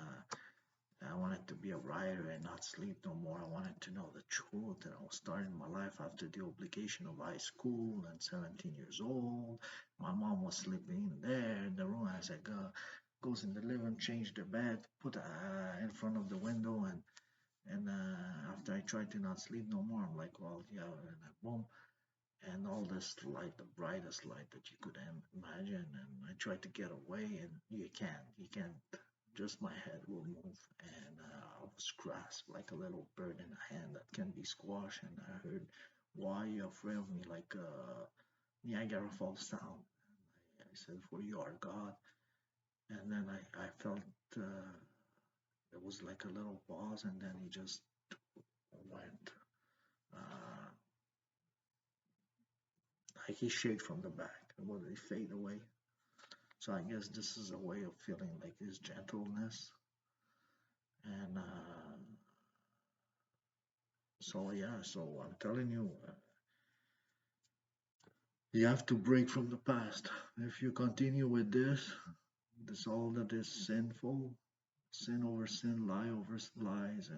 I wanted to be a writer and not sleep no more. I wanted to know the truth, and I was starting my life after the obligation of high school and 17 years old. My mom was sleeping there in the room. I said, goes in the living room, change the bed, put in front of the window, and after I tried to not sleep no more, I'm like, well, yeah, and boom, and all this light, the brightest light that you could imagine, and I tried to get away, and you can't. Just my head will move, and I was grasped like a little bird in a hand that can be squashed, and I heard, "Why are you afraid of me?" Like Niagara Falls sound. And I said, "For you are God." And then I felt it was like a little pause, and then he just went. Uh, like he shake from the back, and when he fade away. So I guess this is a way of feeling like his gentleness, and so yeah. So I'm telling you, you have to break from the past. If you continue with this all that is sinful, sin over sin, lie over lies,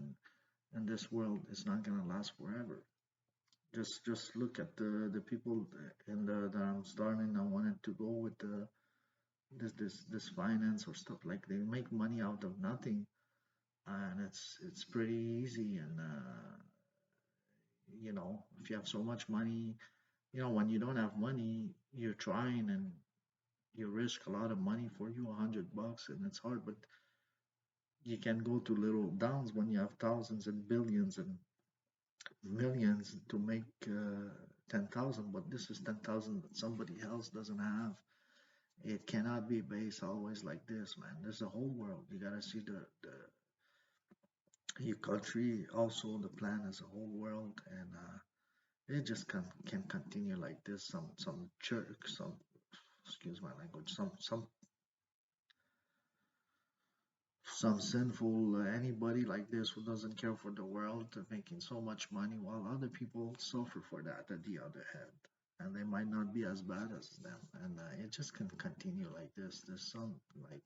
and this world is not gonna last forever. Just look at the people in the that I'm starting. I wanted to go with the this finance or stuff like they make money out of nothing, and it's pretty easy, and if you have so much money, when you don't have money, you're trying and you risk a lot of money for you, $100, and it's hard, but you can go to little downs when you have thousands and billions and millions to make 10,000, but this is 10,000 that somebody else doesn't have. It cannot be based always like this, man. There's a whole world. You gotta see your country, also the plan as a whole world, and it just can continue like this. Some jerk, some excuse my language, some sinful anybody like this who doesn't care for the world, making so much money while other people suffer for that at the other hand, and they might not be as bad as them, and it just can continue like this. There's some like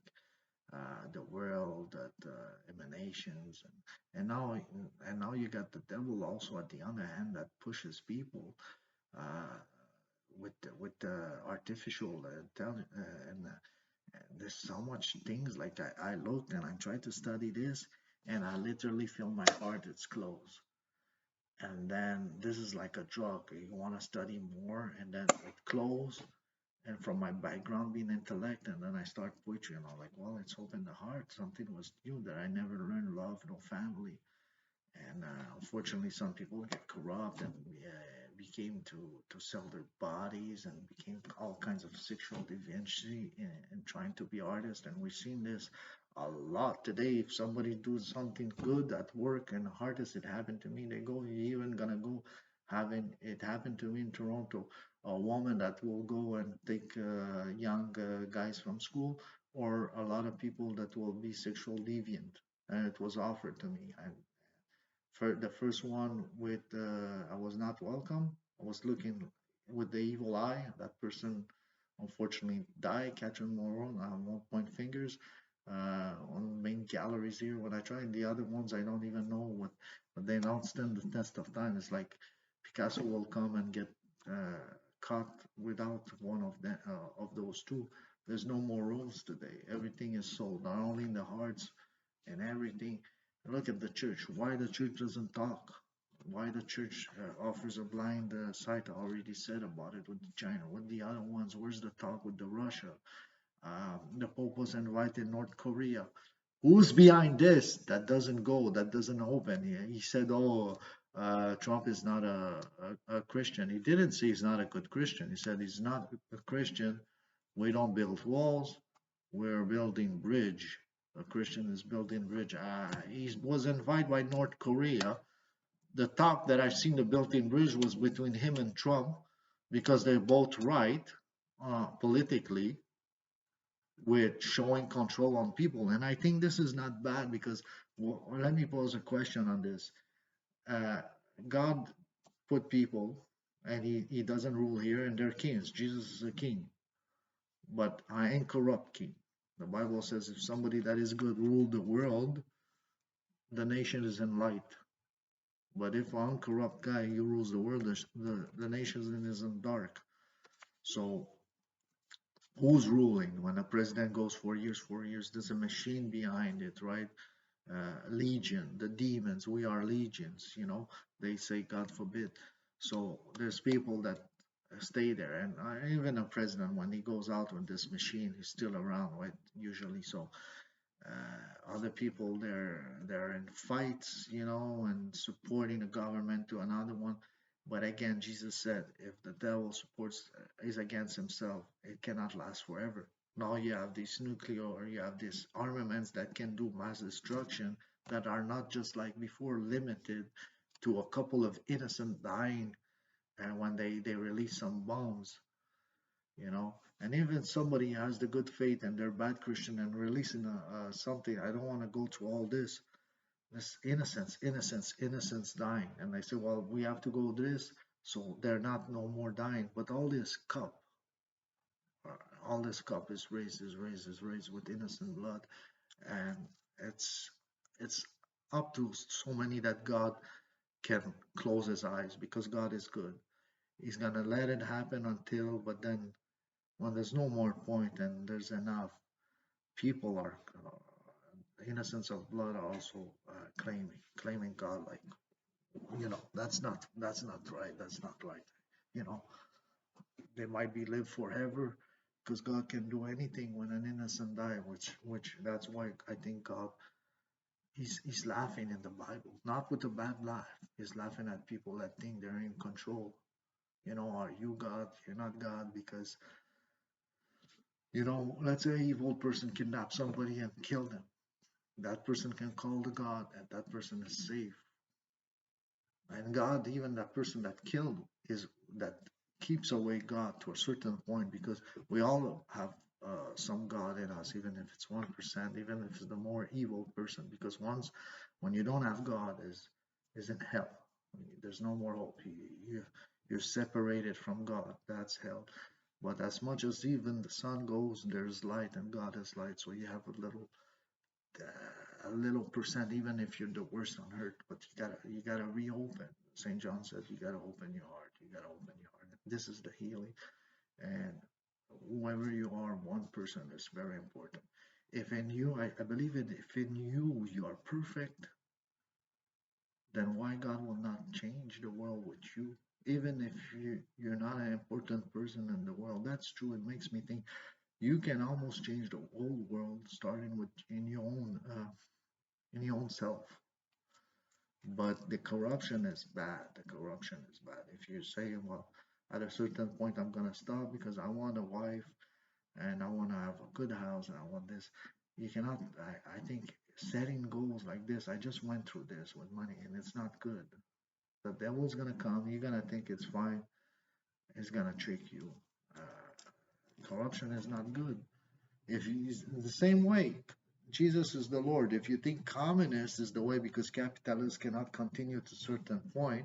the world that emanations, and now you got the devil also at the other hand that pushes people uh, with the artificial intelligence and there's so much things like I looked and I tried to study this and I literally feel my heart is closed. And then this is like a drug. You want to study more and then it close. And from my background being intellect, and then I start poetry and I'm like, well, it's open the heart. Something was new that I never learned love, no family. And unfortunately, some people get corrupt and became to sell their bodies and became all kinds of sexual deviancy and trying to be artists. And we've seen this a lot today. If somebody does something good at work and artist, it happened to me. They go, you even gonna go having it happened to me in Toronto. A woman that will go and take young guys from school, or a lot of people that will be sexual deviant. And it was offered to me. And for the first one with I was not welcome. I was looking with the evil eye. That person unfortunately died. Catherine Moron, won't point fingers on main galleries here. When I try, and the other ones I don't even know but they don't stand the test of time. It's like Picasso will come and get caught without one of those two. There's no more rules today. Everything is sold, not only in the hearts and everything. Look at the church. Why the church doesn't talk? Why the church offers a blind sight? I already said about it with China. With the other ones, where's the talk with the Russia? The Pope was invited North Korea. Who's behind this? That doesn't go. That doesn't open. He said, "Oh, Trump is not a Christian." He didn't say he's not a good Christian. He said he's not a Christian. We don't build walls. We're building bridge. A Christian is building bridge. He was invited by North Korea. The talk that I've seen the built-in bridge was between him and Trump because they're both right politically with showing control on people. And I think this is not bad because let me pose a question on this. Uh, God put people and he doesn't rule here and they're kings. Jesus is a king, but I ain't corrupt king. The Bible says if somebody that is good rule the world, the nation is in light. But if an uncorrupt guy he rules the world, the nation is in dark. So who's ruling when a president goes 4 years? 4 years, there's a machine behind it, right? Legion, the demons, we are legions, they say, God forbid. So there's people that stay there, and even a president, when he goes out with this machine, he's still around, right? Usually, so other people they're in fights, and supporting the government to another one. But again, Jesus said, if the devil supports is against himself, it cannot last forever. Now you have these nuclear, or you have these armaments that can do mass destruction that are not just like before limited to a couple of innocent dying, and when they release some bombs, and even somebody has the good faith and they're bad Christian and releasing something. I don't want to go through all this innocence, innocence, innocence dying, and they say, well, we have to go this so they're not no more dying. But all this cup is raised, is raised, is raised with innocent blood, and it's it's up to so many that God can close his eyes because God is good. He's gonna let it happen until, but then when there's no more point and there's enough, people are innocence of blood are also claiming God, like that's not right. That's not right. You know, they might be live forever because God can do anything when an innocent die, which that's why I think God he's laughing in the Bible, not with a bad laugh. He's laughing at people that think they're in control. Are you God? You're not God because let's say an evil person kidnaps somebody and kill them. That person can call to God, and that person is safe. And God, even that person that killed, is that keeps away God to a certain point because we all have some God in us, even if it's 1%, even if it's the more evil person. Because when you don't have God, is in hell. There's no more hope. You're separated from God. That's hell. But as much as even the sun goes, there's light, and God is light. So you have a little percent, even if you're the worst on earth, but you gotta reopen. St. John says you gotta open your heart. You gotta open your heart. This is the healing, and whoever you are, one person is very important. If in you, I believe it. If in you are perfect, then why God will not change the world with you? Even if you're not an important person in the world, that's true. It makes me think you can almost change the whole world, starting with in your own self. But the corruption is bad. The corruption is bad. If you say, well, at a certain point, I'm going to stop because I want a wife and I want to have a good house and I want this. You cannot, I think setting goals like this, I just went through this with money and it's not good. The devil's going to come. You're going to think it's fine. It's going to trick you. Corruption is not good. If he's the same way, Jesus is the Lord. If you think communist is the way because capitalists cannot continue to a certain point,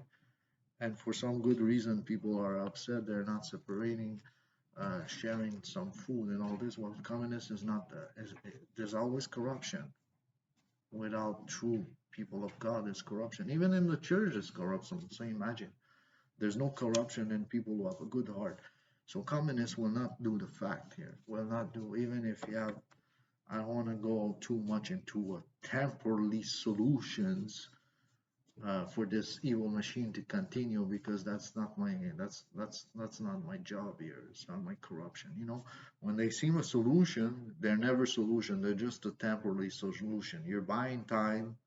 and for some good reason people are upset, they're not separating, sharing some food and all this. Well, communist is not. There's always corruption. Without true people of God, there's corruption. Even in the church, there's corruption. So imagine there's no corruption in people who have a good heart. So communists will not do the fact here. Will not do even if you have I don't want to go too much into temporary solutions for this evil machine to continue because that's not my job here. It's not my corruption. When they seem a solution, they're never solution. They're just a temporary solution. You're buying time,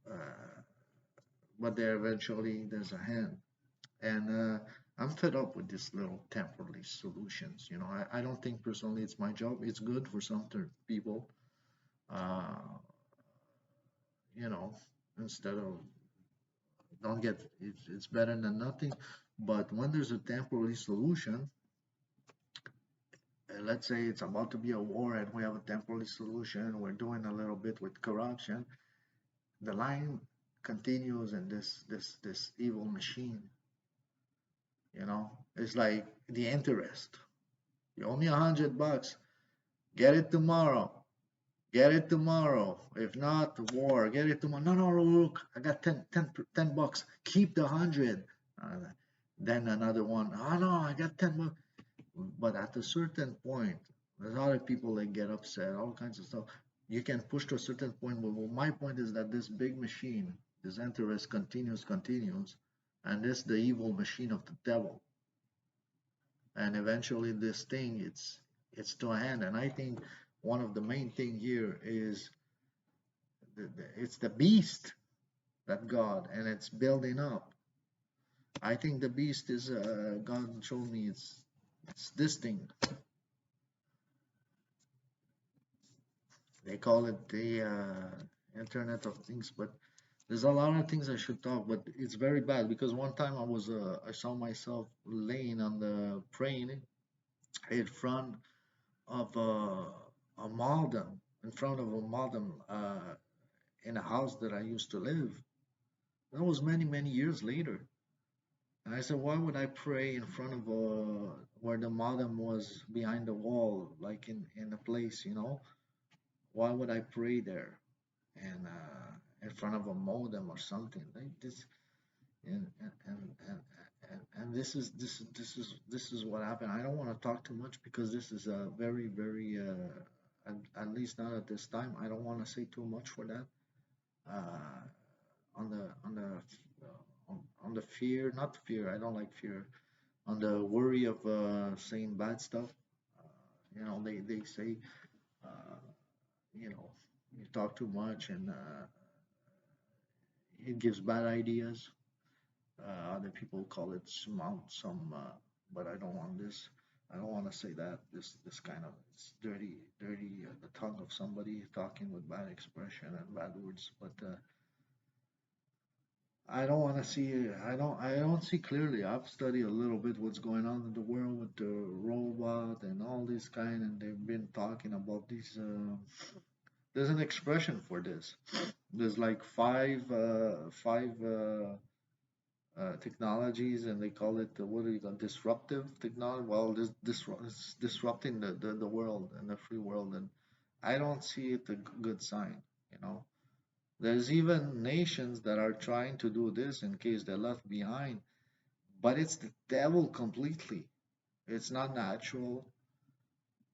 uh, but there eventually there's a hand. And I'm fed up with these little temporary solutions. I don't think personally it's my job. It's good for some people. Uh, you know, instead of don't get it's better than nothing. But when there's a temporary solution, let's say it's about to be a war and we have a temporary solution, we're doing a little bit with corruption, the line continues in this evil machine. It's like the interest. You owe me $100, get it tomorrow. Get it tomorrow. If not, the war. Get it tomorrow. No, no, look, I got 10 bucks. Keep the 100. Then another one. Oh no, I got 10 bucks. But at a certain point, there's other people that get upset, all kinds of stuff. You can push to a certain point. But my point is that this big machine, this interest continues, and this the evil machine of the devil. And eventually, this thing, it's to an end. And I think one of the main thing here is it's the beast that God, and it's building up. I think the beast is God showed me it's this thing. They call it the Internet of Things, but there's a lot of things I should talk, but it's very bad because one time I saw myself laying on the praying in front of a modem, in a house that I used to live. That was many, many years later. And I said, why would I pray in front of where the modem was behind the wall, like in a place? Why would I pray there and in front of a modem or something like this? And this is what happened. I don't want to talk too much because this is a very, very at least not at this time. I don't want to say too much for that. Uh, on the fear, not fear. I don't like fear. On the worry of saying bad stuff. They say, uh, you know, you talk too much and it gives bad ideas. Other people call it but I don't want this. I don't want to say that. This kind of it's dirty. The tongue of somebody talking with bad expression and bad words. But I don't want to see. I don't see clearly. I've studied a little bit what's going on in the world with the robot and all this kind, and they've been talking about these. There's an expression for this. There's like five technologies, and they call it what do you call disruptive technology? Well, it's disrupting the world and the free world, and I don't see it a good sign. You know, there's even nations that are trying to do this in case they're left behind, but it's the devil completely. It's not natural.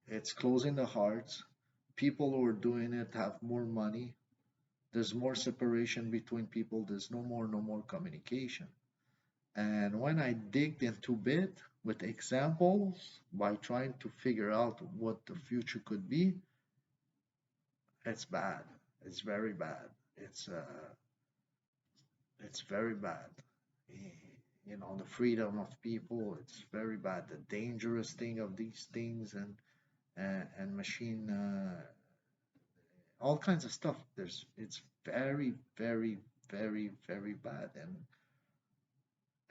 It's closing the hearts. People who are doing it have more money. There's more separation between people. There's no more communication. And when I digged into it with examples by trying to figure out what the future could be, it's bad. It's very bad. It's very bad. The freedom of people, it's very bad. The dangerous thing of these things and machine, all kinds of stuff. It's very, very, very, very bad.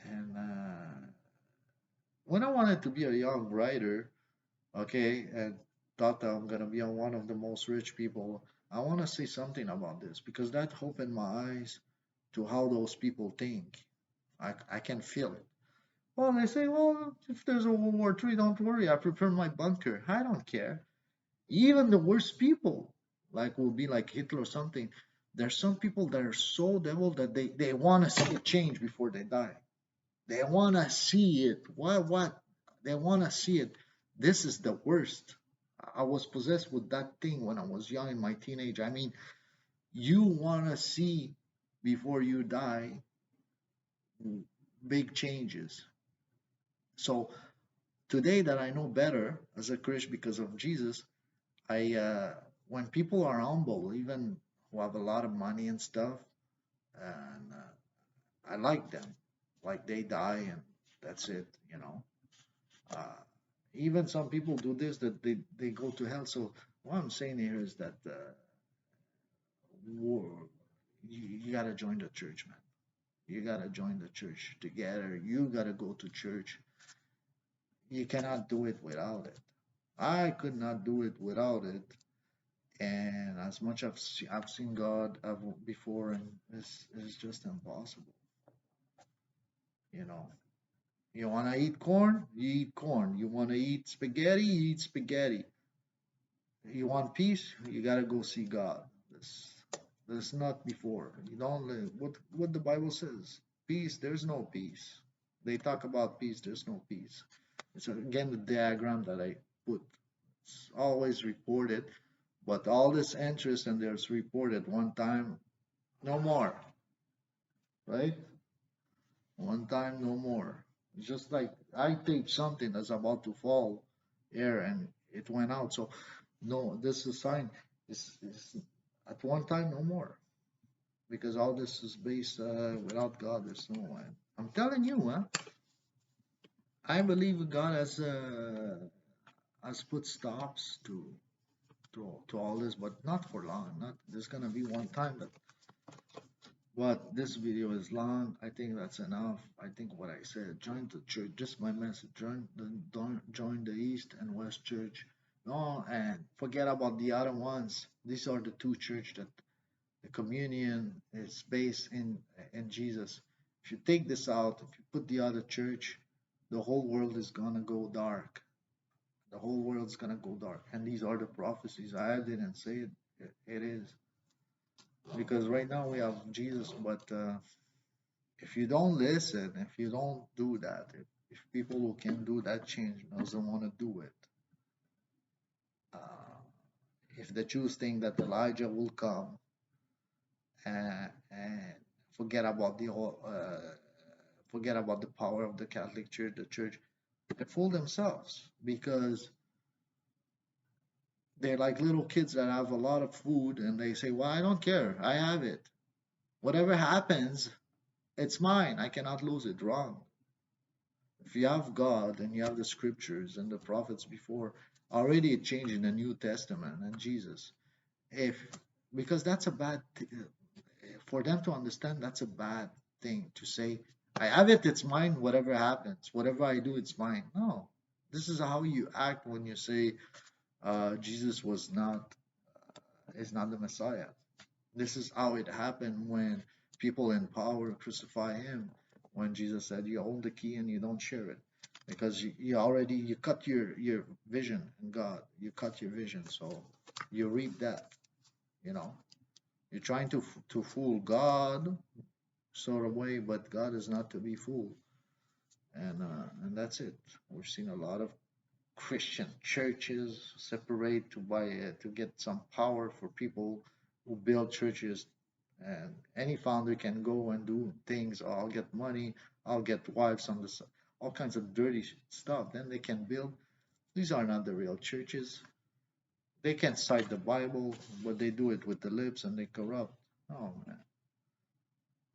And when I wanted to be a young writer, okay, and thought that I'm gonna be on one of the most rich people, I want to say something about this because that opened my eyes to how those people think. I can feel it. Well, they say, well, if there's a World War III, don't worry, I prepared my bunker. I don't care. Even the worst people, like will be like Hitler or something. There's some people that are so devil that they want to see a change before they die. They want to see it. What? They want to see it. This is the worst. I was possessed with that thing when I was young in my teenage. I mean, you want to see before you die big changes. So today that I know better as a Christian because of Jesus, I when people are humble, even who have a lot of money and stuff, and I like them. Like they die and that's it. Uh, Even some people do this that they go to hell. So what I'm saying here is that war, you gotta join the church, man. You gotta join the church together. You gotta go to church. You cannot do it without it. I could not do it without it. And as much I've seen God before, and it's just impossible. You know, you want to eat corn, you eat corn. You want to eat spaghetti, you eat spaghetti. You want peace, you gotta go see God. That's not before. You don't live what the Bible says. Peace, there's no peace. They talk about peace, there's no peace. It's again the diagram that I put. It's always reported, but all this interest and there's reported one time, no more, right? One time, no more. It's just like I taped something that's about to fall air and it went out. So no, this is a sign. It's at one time, no more. Because all this is based without God, there's no one. I'm telling you, huh? I believe God has put stops to all this, but not for long. Not there's gonna be one time that. But this video is long. I think that's enough. I think what I said. Join the church. Just my message. Join the East and West Church. No, and forget about the other ones. These are the two church that the communion is based in Jesus. If you take this out, if you put the other church, the whole world is gonna go dark. The whole world's gonna go dark. And these are the prophecies. I didn't say it. It is because right now we have Jesus, but if you don't listen, if you don't do that, if people who can do that change doesn't want to do it, uh, if the Jews think that Elijah will come and forget about the whole, forget about the power of the Catholic Church, the church. They fool themselves because they're like little kids that have a lot of food and they say, well, I don't care. I have it. Whatever happens, it's mine. I cannot lose it. Wrong. If you have God and you have the scriptures and the prophets before, already it changed in the New Testament and Jesus. If because that's a bad for them to understand, that's a bad thing to say. I have it, it's mine. Whatever happens, whatever I do, it's mine. No, this is how you act when you say Jesus was not is not the Messiah. This is how it happened when people in power crucify him. When Jesus said, "You hold the key and you don't share it," because you already you cut your vision in God. You cut your vision, so you reap that. You know, you're trying to fool God sort of way, but God is not to be fooled, and that's it. We've seen a lot of Christian churches separate to buy to get some power for people who build churches, and any founder can go and do things. Oh, I'll get money, I'll get wives on the all kinds of dirty stuff. Then they can build. These are not the real churches. They can cite the Bible, but they do it with the lips and they corrupt. Oh man.